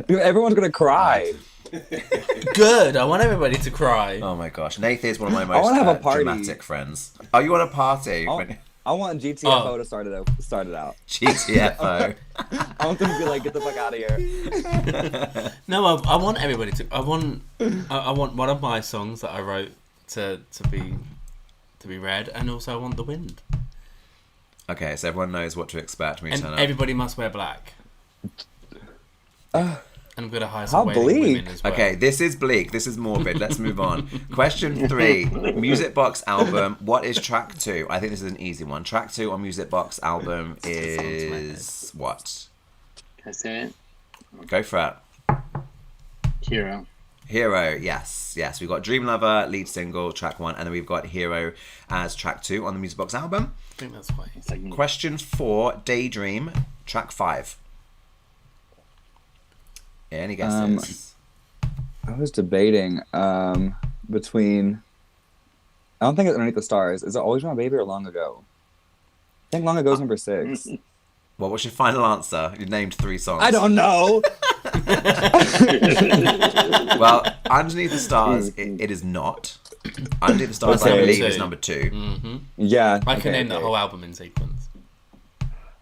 Everyone's gonna cry. Good. I want everybody to cry. Oh my gosh. Nayth is one of my I most wanna have a party. dramatic friends. Oh, you want a party? I want GTFO Oh. to start it out. GTFO. I want them to be like, get the fuck out of here. No, I want everybody to. I want one of my songs that I wrote to be read, and also I want The Wind. Okay, so everyone knows what to expect when we And turn up. everybody must wear black. And I'm gonna hire How some wailing bleak. women as well. Okay, this is bleak. This is morbid. Let's move on. Question 3. Music Box album. What is track 2? I think this is an easy one. Track 2 on Music Box album is what? Can I say it? Go for it. Hero. Hero, yes. We've got Dream Lover, lead single, track 1, and then we've got Hero as track 2 on the Music Box album. I think that's quite easy. Question 4, Daydream, track 5. Any guesses? I was debating between. I don't think it's Underneath the Stars. Is it Always My Baby or Long Ago? I think Long Ago is number 6. Well, what's your final answer? You named 3 songs. I don't know. Well, Underneath the Stars, it is not. Underneath the Stars, I Okay. believe, is number 2. Mm-hmm. Yeah. I can okay, name the okay. whole album in sequence.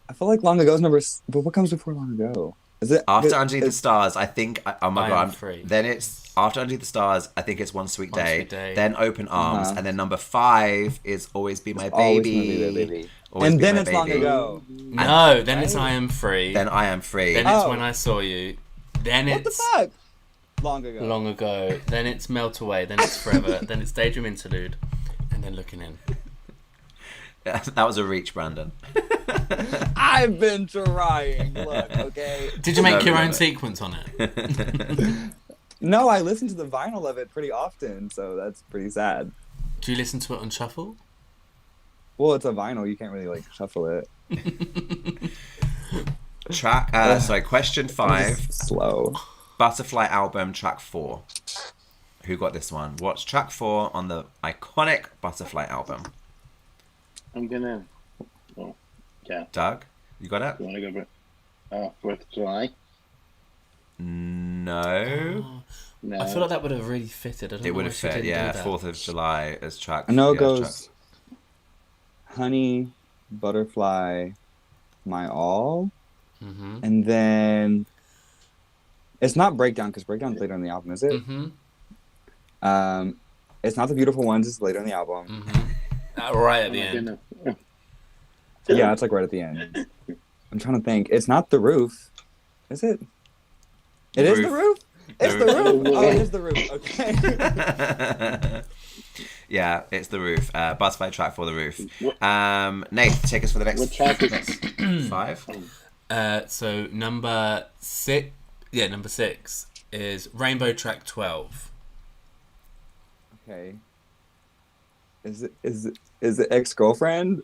I feel like Long Ago is number. But what comes before Long Ago? Is it After it- Underneath the it's- Stars, I think. Oh my I Am god! Free. Then it's after Underneath the Stars. I think it's One Sweet One Day. Sweet Day. Then Open Arms, Uh-huh. and then number 5 is Always Be My Always Baby. My Baby. Always And Be then My it's Long Baby. Ago. No, then it's I Am Free. Then I Am Free. Then it's Oh. When I Saw You. Then What the it's fuck? Long Ago. Long Ago. Then it's Melt Away. Then it's Forever. Then it's Daydream Interlude. And then Looking In. That was a reach, Brandon. I've been trying. Look, okay. Did you make No, your no, own no. sequence on it? No, I listen to the vinyl of it pretty often, so that's pretty sad. Do you listen to it on shuffle? Well, it's a vinyl. You can't really like shuffle it. Question 5. Slow. Butterfly album, track 4. Who got this one? What's track 4 on the iconic Butterfly album? I'm gonna. Oh, yeah. Doug, you got it? You wanna go for 4th of July? No. No. I feel like that would have really fitted. I don't It know would why have she fit, didn't yeah. do that. 4th of July as track. I know it yeah, goes Honey, Butterfly, My All, Mhm. and then it's not Breakdown because Breakdown's later in the album, is it? Mhm. It's not The Beautiful Ones. It's later in the album. Mhm. Right at Oh the my end. goodness. Yeah, it's like right at the end. I'm trying to think. It's not The Roof, is it? It is The Roof. It's The Roof. Oh, it is The Roof. Okay. Yeah, it's The Roof. Butterfly track for The Roof. What- Nayth, take us for the next. What track is- next 5? So number 6. Yeah, number 6 is Rainbow Track 12. Okay. Is it Ex-Girlfriend?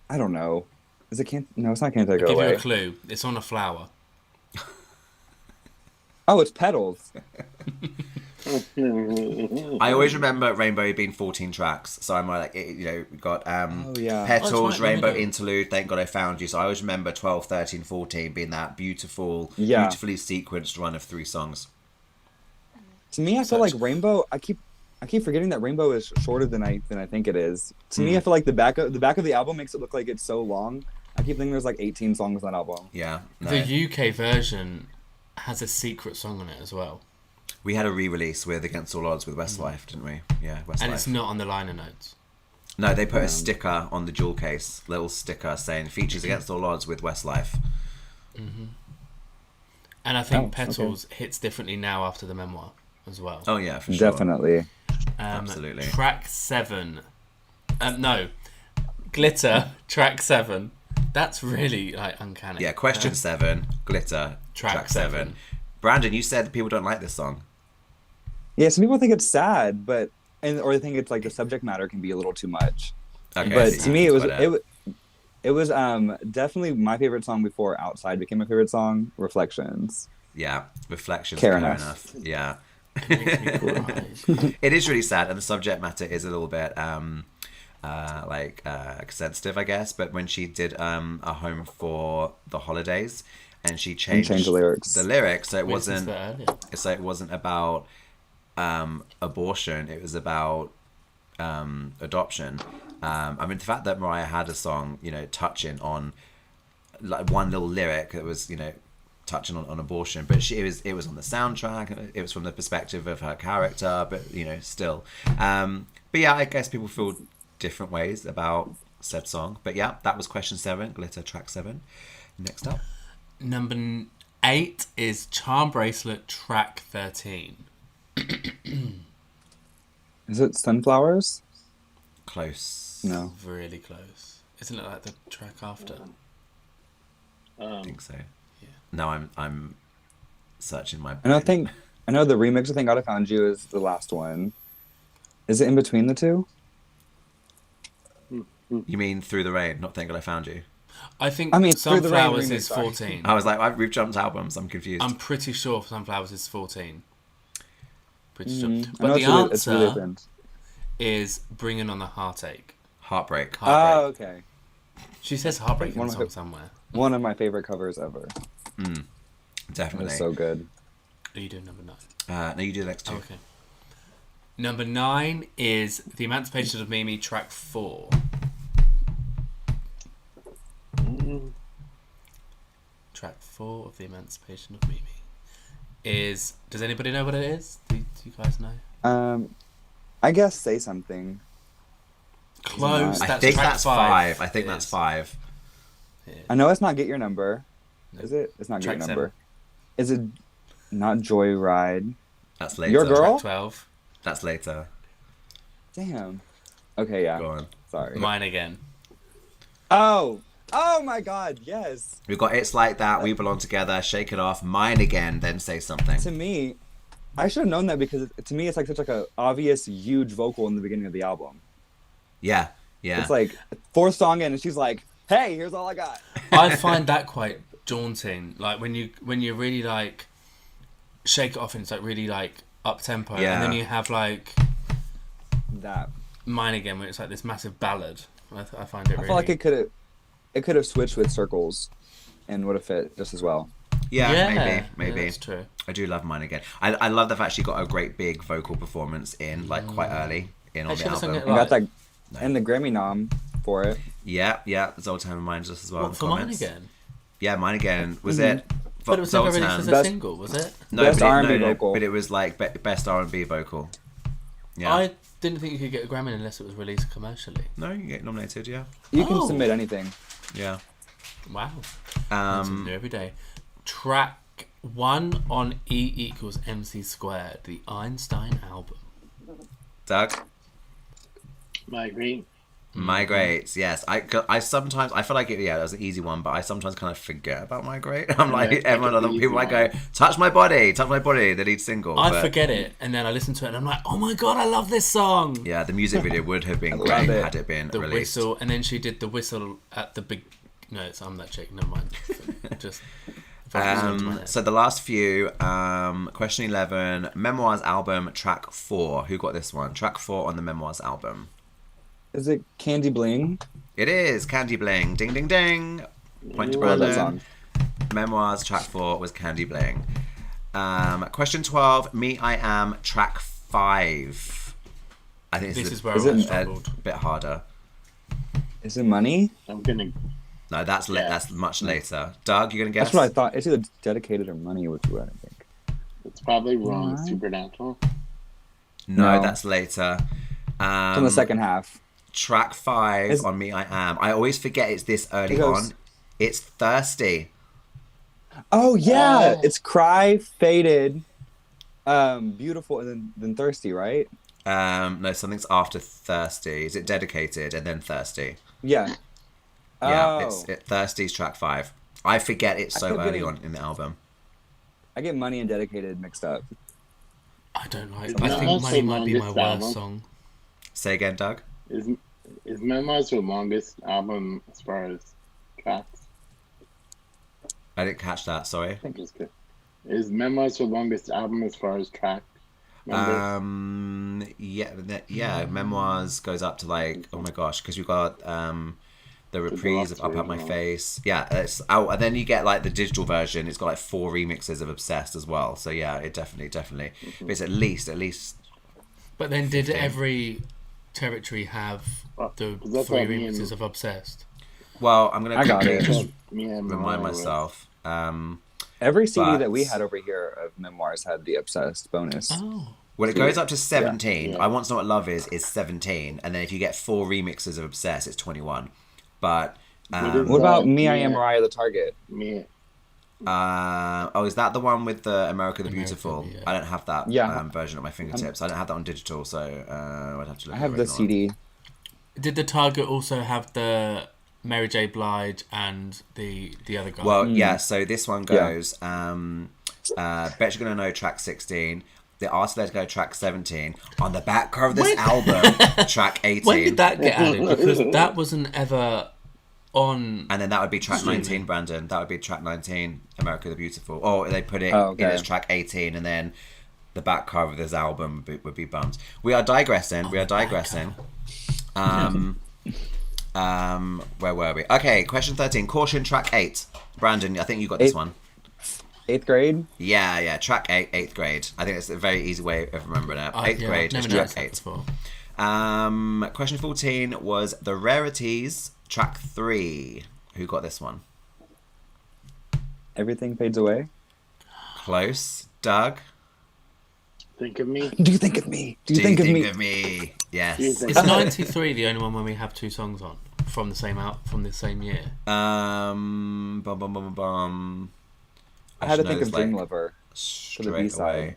I don't know. Is it Can't? No, it's not Can't Take It Give you Away. a clue. It's on a flower. Oh, it's Petals. I always remember Rainbow being 14 tracks, so I'm like, we got yeah. Petals, Oh, that's right, Rainbow Rainbow. Interlude, Thank God I Found You. So I always remember 12, 13, 14 being that beautiful, Yeah. beautifully sequenced run of 3 songs. To me, I feel like Rainbow. I keep forgetting that Rainbow is shorter than I think it is. To me, I feel like the back of the album makes it look like it's so long. I keep thinking there's like 18 songs on that album. Yeah. No. The UK version has a secret song on it as well. We had a re-release with Against All Odds with Westlife, didn't we? Yeah, Westlife. And it's not on the liner notes. No, they put a sticker on the jewel case, little sticker saying features Against All Odds with Westlife. And I think Oh, okay. Petals hits differently now after the memoir as well. Oh yeah, for sure. Definitely. Absolutely. Track 7. No. Glitter, track 7. That's really like uncanny. Yeah, question 7, Glitter, track 7. Brandon, you said people don't like this song. Yeah, some people think it's sad, but or they think it's like the subject matter can be a little too much. Okay, But so to you me, can split it was definitely my favorite song before Outside became my favorite song. Reflections. Yeah, Reflections, Care Care Enough. Enough. Yeah. Makes me cry. It is really sad, and the subject matter is a little bit sensitive, I guess. But when she did a Home for the Holidays, and she changed the lyrics. So it We listened to wasn't. that earlier. So it wasn't about abortion. It was about adoption. I mean, the fact that Mariah had a song, touching on like one little lyric that was, touching on abortion, but it was on the soundtrack. It was from the perspective of her character, but still. But yeah, I guess people feel different ways about said song. But yeah, that was question 7, Glitter, track 7. Next up, Number 8 is Charm Bracelet, track 13. Is it Sunflowers? close. No. Really close. Isn't it like the track after? I think so. Yeah. Now I'm searching my. I know the remix of Thank God I Found You is the last one. Is it in between the two? You mean Through the Rain, not Thank God I Found You? I think Through the Rain Sunflowers remix, is sorry. 14. I was like, we've jumped albums. I'm confused. I'm pretty sure Sunflowers is 14. Pretty sure. I But know the it's really answer different. is Bringing on the Heartache. Heartbreak. Oh, okay. She says Heartbreak in One the of song her- somewhere. One of my favorite covers ever. Definitely. It's so good. Are you doing number 9? No, you do the next 2. Okay. Number 9 is The Emancipation of Mimi, track 4. Track 4 of The Emancipation of Mimi is... Does anybody know what it is? Do you guys know? I guess Say Something. Close. I That's think track that's 5. 5. I think It that's is. 5. I know it's not Get Your Number. Is it? It's not Get Track Your 7. Number. Is it not Joyride? That's later. Your Girl? Track 12. That's later. Damn. Okay, yeah. Go on. Sorry. Mine Again. Oh my God, yes. We've got It's Like That, We Belong Together, Shake It Off, Mine Again, Then Say Something. To me, I should have known that because to me it's like such like a obvious huge vocal in the beginning of the album. Yeah. Yeah. It's like 4th song in and she's like, "Hey, here's all I got." I find that quite daunting. Like when you really like shake it off and it's like really like up tempo, Yeah. and then you have like That Mine Again, where it's like this massive ballad. I find it I really. feel like it could have switched with Circles, and would have fit just as well. Yeah, maybe. Yeah, that's true. I do love Mine Again. I love the fact she got a great big vocal performance in, like, quite early on Hey, the she was singing album. it And got that and the Grammy nom for it. Yeah, Zoltan reminds us as well in What, the for Mine comments. Again? Yeah, Mine Again. Was it? But it was never released as a Best- single, was it? No, Best but R&B vocal. But it was like best R&B vocal. Yeah. I didn't think you could get a Grammy unless it was released commercially. No, you can get nominated. Yeah. You can Oh. submit anything. Yeah. Wow. Learn something new every day. Track 1 on E = MC squared, the Einstein album. Doug. Migraine. Migrates, yes. I sometimes I feel like that was an easy one, but I sometimes kind of forget about Migrate. I'm like everyone, other people might go, touch my body, the lead single. I but, forget it, and then I listen to it, and I'm like, oh my god, I love this song. Yeah, the music video would have been love great it. had it been The released. whistle, and then she did the whistle at the big. No, I'm that chick. Never mind. Just. So the last few, question 11, Memoirs album, track 4. Who got this one? Track 4 on the Memoirs album. Is it Candy Bling? It is Candy Bling. Ding, ding, ding. Point to I love that Brandon. song. Memoirs, track 4 was Candy Bling. Question 12, Me I Am, track 5. I think This this is where Is I it- a struggled. bit harder. Is it Money? I'm gonna. No, that's Yeah. that's much later. Doug, you gonna guess? That's what I thought. It's either Dedicated or Money would be what I think. It's probably wrong. Alright. Supernatural. No, No. that's later. It's on the second half. Track 5 Is- on Me I Am. I always forget it's this early It goes- on. It's Thirsty. Oh yeah, Oh. it's Cry, Faded, Beautiful, and then Thirsty, right? No, something's after Thirsty. Is it Dedicated and then Thirsty? Yeah. Yeah, Oh. Thirsty's track 5. I forget it's I so kept early getting- on in the album. I get Money and Dedicated mixed up. I don't like. Is I think Memoirs Money the might be my longest worst album? song. Say again, Doug. Is Memoirs the longest album as far as tracks? I didn't catch that, I sorry. think it's good. Is Memoirs the longest album as far as track numbers? Yeah, Memoirs goes up to like, oh my gosh, because we've got the reprise of Up Out My original. Face. Yeah, it's out, and then you get like the digital version. It's got like 4 remixes of Obsessed as well. So yeah, it definitely. But it's at least. But then, did 15. every territory have the That's 3 what me and- remixes of Obsessed? Well, I'm gonna I got quickly it. just Me and remind Mariah myself. Every CD But- that we had over here of Memoirs had the Obsessed bonus. Oh, Well, it goes up to 17. Yeah. I Want to Know What Love is 17, and then if you get 4 remixes of Obsessed, it's 21. But What is What about that? Me, I Yeah. Am Mariah the Target? Me. is that the one with the America the America, Beautiful? yeah. I don't have that Yeah. version at my fingertips. I don't have that on digital, so I'd have to look. I at have the the original one. CD. did the Target also have the Mary J. Blige and the other guy? Well, yeah. So this one goes. Bet You're Gonna Know track 16. The Artist Let Go track 17. On the back cover of this album, track 18. when did that get added? Because that wasn't ever on. And then that would be track 19, Brandon. That would be track 19, America the Beautiful. Or they put it Oh, in okay. as track 18, and then the back cover of this album would be Bums. We are digressing. Where were we? Okay, question 13. Caution, track 8. Brandon, I think you got this 8. one. 8th grade? Yeah, track 8, 8th grade. I think it's a very easy way of remembering it. 8th grade never is noticed track that 8. before. Question 14 was The Rarities, track 3. Who got this one? Everything Fades Away? Close. Doug? Think of Me. Do you think of me? Do you think of me? Yes. Do you think- Is 93 the only one when we have 2 songs on from the same year? Bum, bum, bum, bum. I had to should know think of this, like, Dream Lover. the straight B-side. away.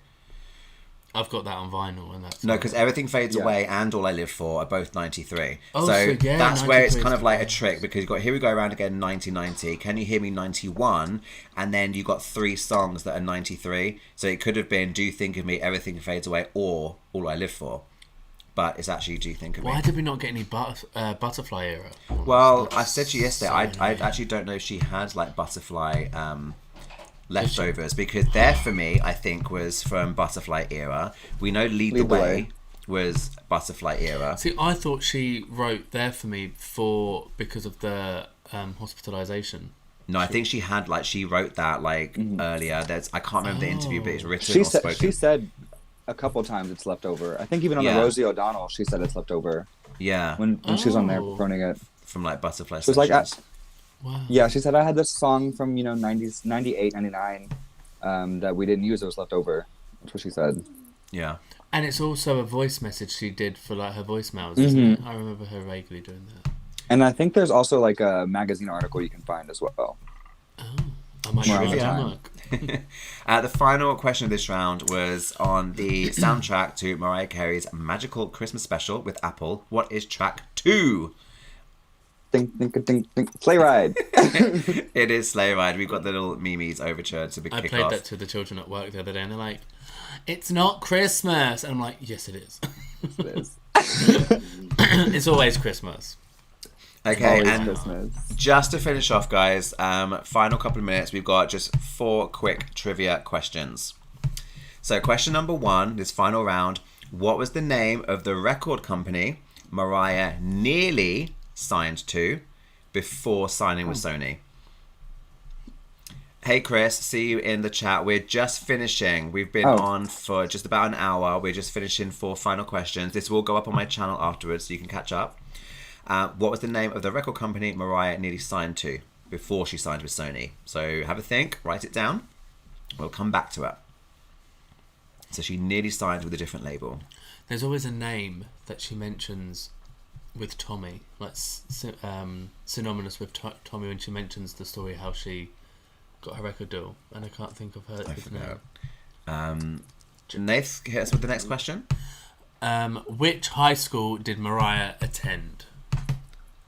I've got that on vinyl, and that's No, because Everything Fades Yeah. Away and All I Live For are both 93. Oh, so so yeah, that's where it's 93 kind of is like a fine. trick, because you've got Here We Go Around Again 1990, Can You Hear Me 91, and then you got 3 songs that are 93. So it could have been Do You Think of Me, Everything Fades Away, or All I Live For. But it's actually Do You Think of Me. Why did we not get any Butterfly era? ones? Well, I That's said to you yesterday, so I annoying. actually don't know if she had like Butterfly leftovers, because there for me, I think, was from Butterfly era. We know Lead the Way was Butterfly era. See, I thought she wrote There For Me because of the hospitalization. No, I think she had she wrote that earlier. I can't remember the interview, but it's written She or said, spoken. she said a couple times it's left over. I think even on Yeah. the Rosie O'Donnell, she said it's left over Yeah, when she was on there Oh. running it. from Butterfly. She was like, Sessions. Wow. yeah, she said I had this song from 90s, 98, 99 that we didn't use. It was left over. That's what she said. Yeah. And it's also a voice message she did for her voicemails, isn't it? I remember her vaguely doing that. And I think there's also a magazine article you can find as well. I might Trivia. try to look. The final question of this round was on the soundtrack to Mariah Carey's Magical Christmas Special with Apple. What is track 2? Ding, ding, ding, ding. Sleigh Ride. It is Sleigh Ride. We've got the little Mimi's overture to I kick played off. that to the children at work the other day, and they're like, "It's not Christmas," and I'm like, "Yes, it is. It's always Christmas." Okay, Always and Christmas. just to finish off, guys, final couple of minutes, we've got just 4 quick trivia questions. So question number 1, this final round, what was the name of the record company Mariah nearly signed to before signing with Sony? Hey Chris, see you in the chat. We're just finishing. We've been on for just about an hour. We're just finishing 4 final questions. This will go up on my channel afterwards, so you can catch up. What was the name of the record company Mariah nearly signed to before she signed with Sony? So have a think, write it down. We'll come back to it. So she nearly signed with a different label. There's always a name that she mentions with Tommy, synonymous with Tommy when she mentions the story how she got her record deal, and I can't think of her. I his forgot. name. Nath, hit us with the next question. Which high school did Mariah attend?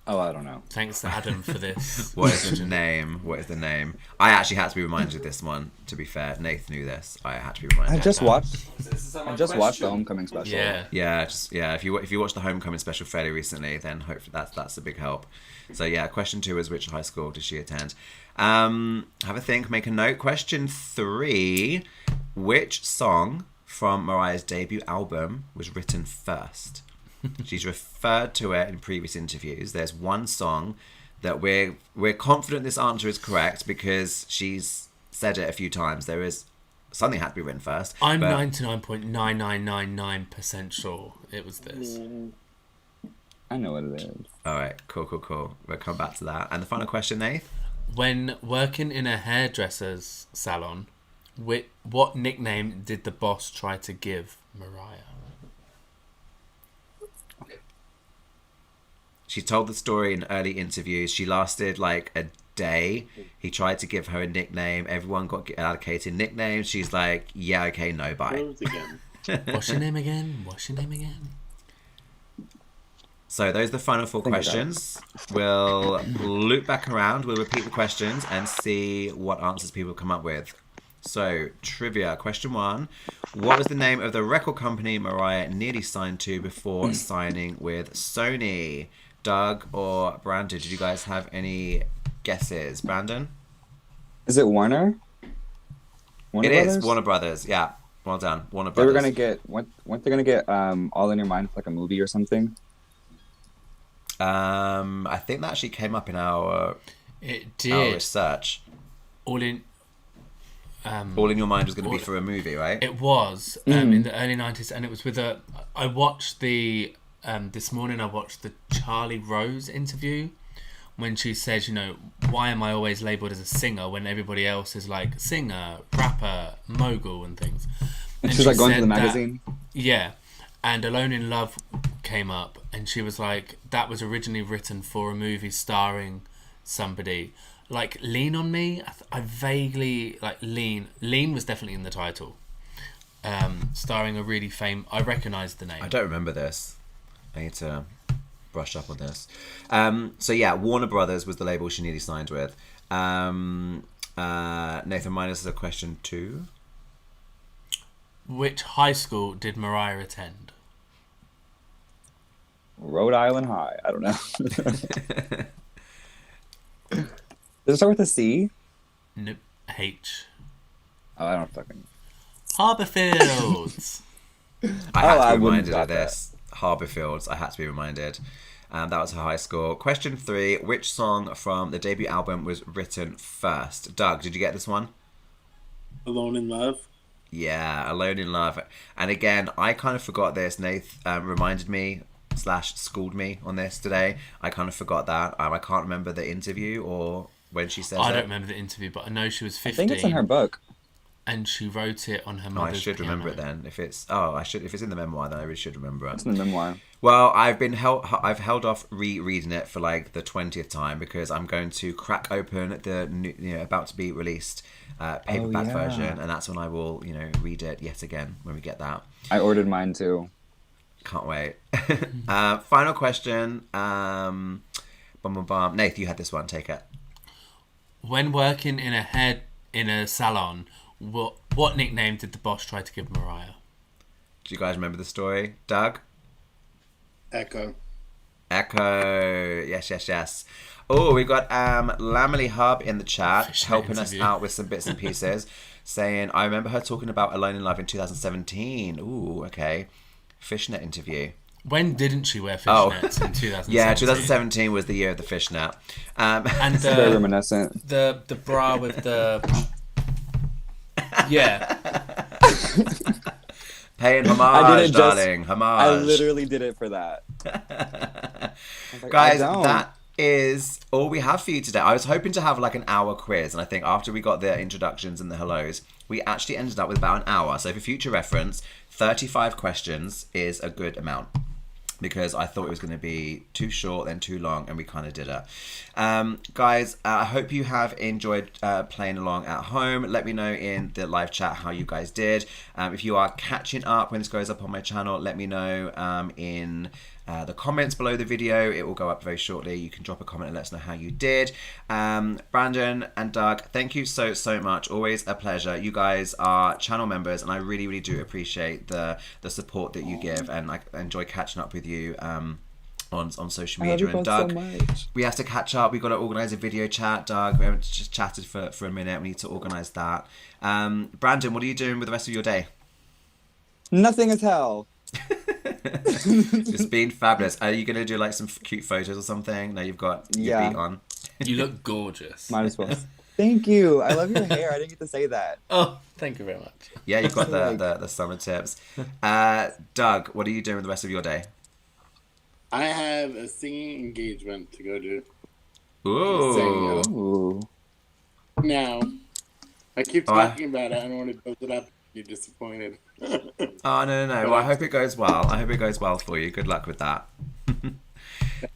Oh, I don't know. Thanks to Adam for this. What is the name? What is the name? I actually had to be reminded of this one. To be fair, Nayth knew this. I had to be reminded. I just watched the Homecoming special. Yeah. Yeah, If you watched the Homecoming special fairly recently, then hopefully that's a big help. So yeah, question 2 is which high school did she attend? Have a think, make a note. Question 3: which song from Mariah's debut album was written first? She's referred to it in previous interviews. There's one song that we're confident this answer is correct because she's said it a few times. There is something had to be written first. I'm 99.9999% sure it was this. I know what it is. All right, cool. We'll come back to that. And the final question, Nayth? When working in a hairdresser's salon, what nickname did the boss try to give Mariah? She told the story in early interviews. She lasted like a day. He tried to give her a nickname. Everyone got allocated nicknames. She's like, yeah, okay, no, bye. Close again. What's your name again? What's your name again? So those are the final 4 questions. We'll loop back around. We'll repeat the questions and see what answers people come up with. So, trivia. Question 1. What was the name of the record company Mariah nearly signed to before signing with Sony? Doug or Brandon, did you guys have any guesses? Brandon? Is it Warner? It is Warner Brothers. Yeah, well done. Warner They Brothers. were gonna get weren't they gonna get All in Your Mind for like a movie or something? I think that actually came up in our did. research. All in Your Mind was going to be for a movie, right? It was in the early 90s, and it was with I watched the this morning I watched the Charlie Rose interview when she says, why am I always labelled as a singer when everybody else is like singer, rapper, mogul and things. And she's like going to the said magazine. And Alone in Love came up, and she was like, that was originally written for a movie starring somebody. Like Lean on Me, I vaguely like Lean was definitely in the title. Starring a really I recognised the name. I don't remember this. I need to brush up on this. So yeah, Warner Brothers was the label she nearly signed with. Nathan, mine is a question 2. Which high school did Mariah attend? Rhode Island High. I don't know. Does it start with a C? Nope. H. Oh, I don't fucking. Harborfields. I had to I be wouldn't reminded have of this. Harborfields. I had to be reminded. That was her high school. Question 3. Which song from the debut album was written first? Doug, did you get this one? Alone in Love. Yeah, Alone in Love. And again, I kind of forgot this. Nath reminded me / schooled me on this today. I kind of forgot that. I can't remember the interview or when she said it. I don't remember the interview, but I know she was 15. I think it's in her book. And she wrote it on her Oh, mother's I should piano. remember it then. If it's if it's in the memoir, then I really should remember it. It's in the memoir. Well, I've held off rereading it for like the 20th time because I'm going to crack open the new, about to be released paperback version, and that's when I will read it yet again when we get that. I ordered mine too. Can't wait. Final question. Nath, you had this one. Take it. When working in a salon, what nickname did the boss try to give Mariah? Do you guys remember the story? Doug? Echo. Yes. Oh, we've got Lamely Hub in the chat Fishnet helping interview. us out with some bits and pieces, saying, I remember her talking about Alone in Love in 2017. Ooh, okay. Fishnet interview. When didn't she wear fishnets in 2017? Yeah, 2017 was the year of the fishnet. And Very reminiscent. the bra with the... Yeah. Paying homage, I did it darling. Homage. I literally did it for that. Guys, that is all we have for you today. I was hoping to have like an hour quiz, and I think after we got the introductions and the hellos, we actually ended up with about an hour. So for future reference, 35 questions is a good amount. because I thought it was going to be too short, then too long, and we kind of did it. Guys, I hope you have enjoyed playing along at home. Let me know in the live chat how you guys did. If you are catching up when this goes up on my channel, let me know in the comments below the video. It will go up very shortly. You can drop a comment and let us know how you did. Brandon and Doug, thank you so much. Always a pleasure. You guys are channel members, and I really do appreciate the support that you give, and I enjoy catching up with you on social media. And Doug, we have to catch up. We've got to organize a video chat. Doug, we haven't just chatted for a minute. We need to organize that. Brandon, what are you doing with the rest of your day? Nothing as hell. Just being fabulous. Are you gonna do like some cute photos or something? No, you've got your beat on. You look gorgeous. Might as well. Thank you. I love your hair. I didn't get to say that. Oh, thank you very much. Yeah, you've got the summer tips. Doug, what are you doing with the rest of your day? I have a singing engagement to go to. Ooh. Now, I keep talking about it. I don't want to build it up. You're disappointed. Oh, no. Well, I hope it goes well. I hope it goes well for you. Good luck with that.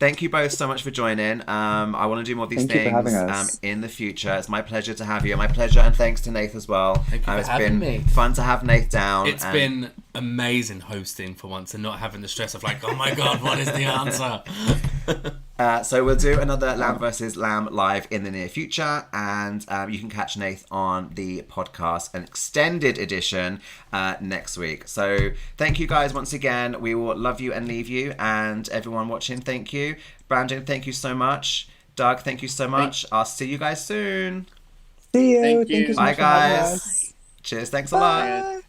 Thank you both so much for joining. I want to do more of these things in the future. It's my pleasure to have you. My pleasure, and thanks to Nayth as well. Thank you for having me. Fun to have Nayth down. It's been amazing hosting for once and not having the stress of like, oh my God, what is the answer? So we'll do another Lamb versus Lamb live in the near future, and you can catch Nayth on the podcast, an extended edition next week. So thank you guys once again. We will love you and leave you, and everyone watching, thank you. Brandon, thank you so much. Doug, thank you so much. I'll see you guys soon. See you. Thank you. Thank you so Bye much for having guys. us. Cheers. Thanks a lot. Bye.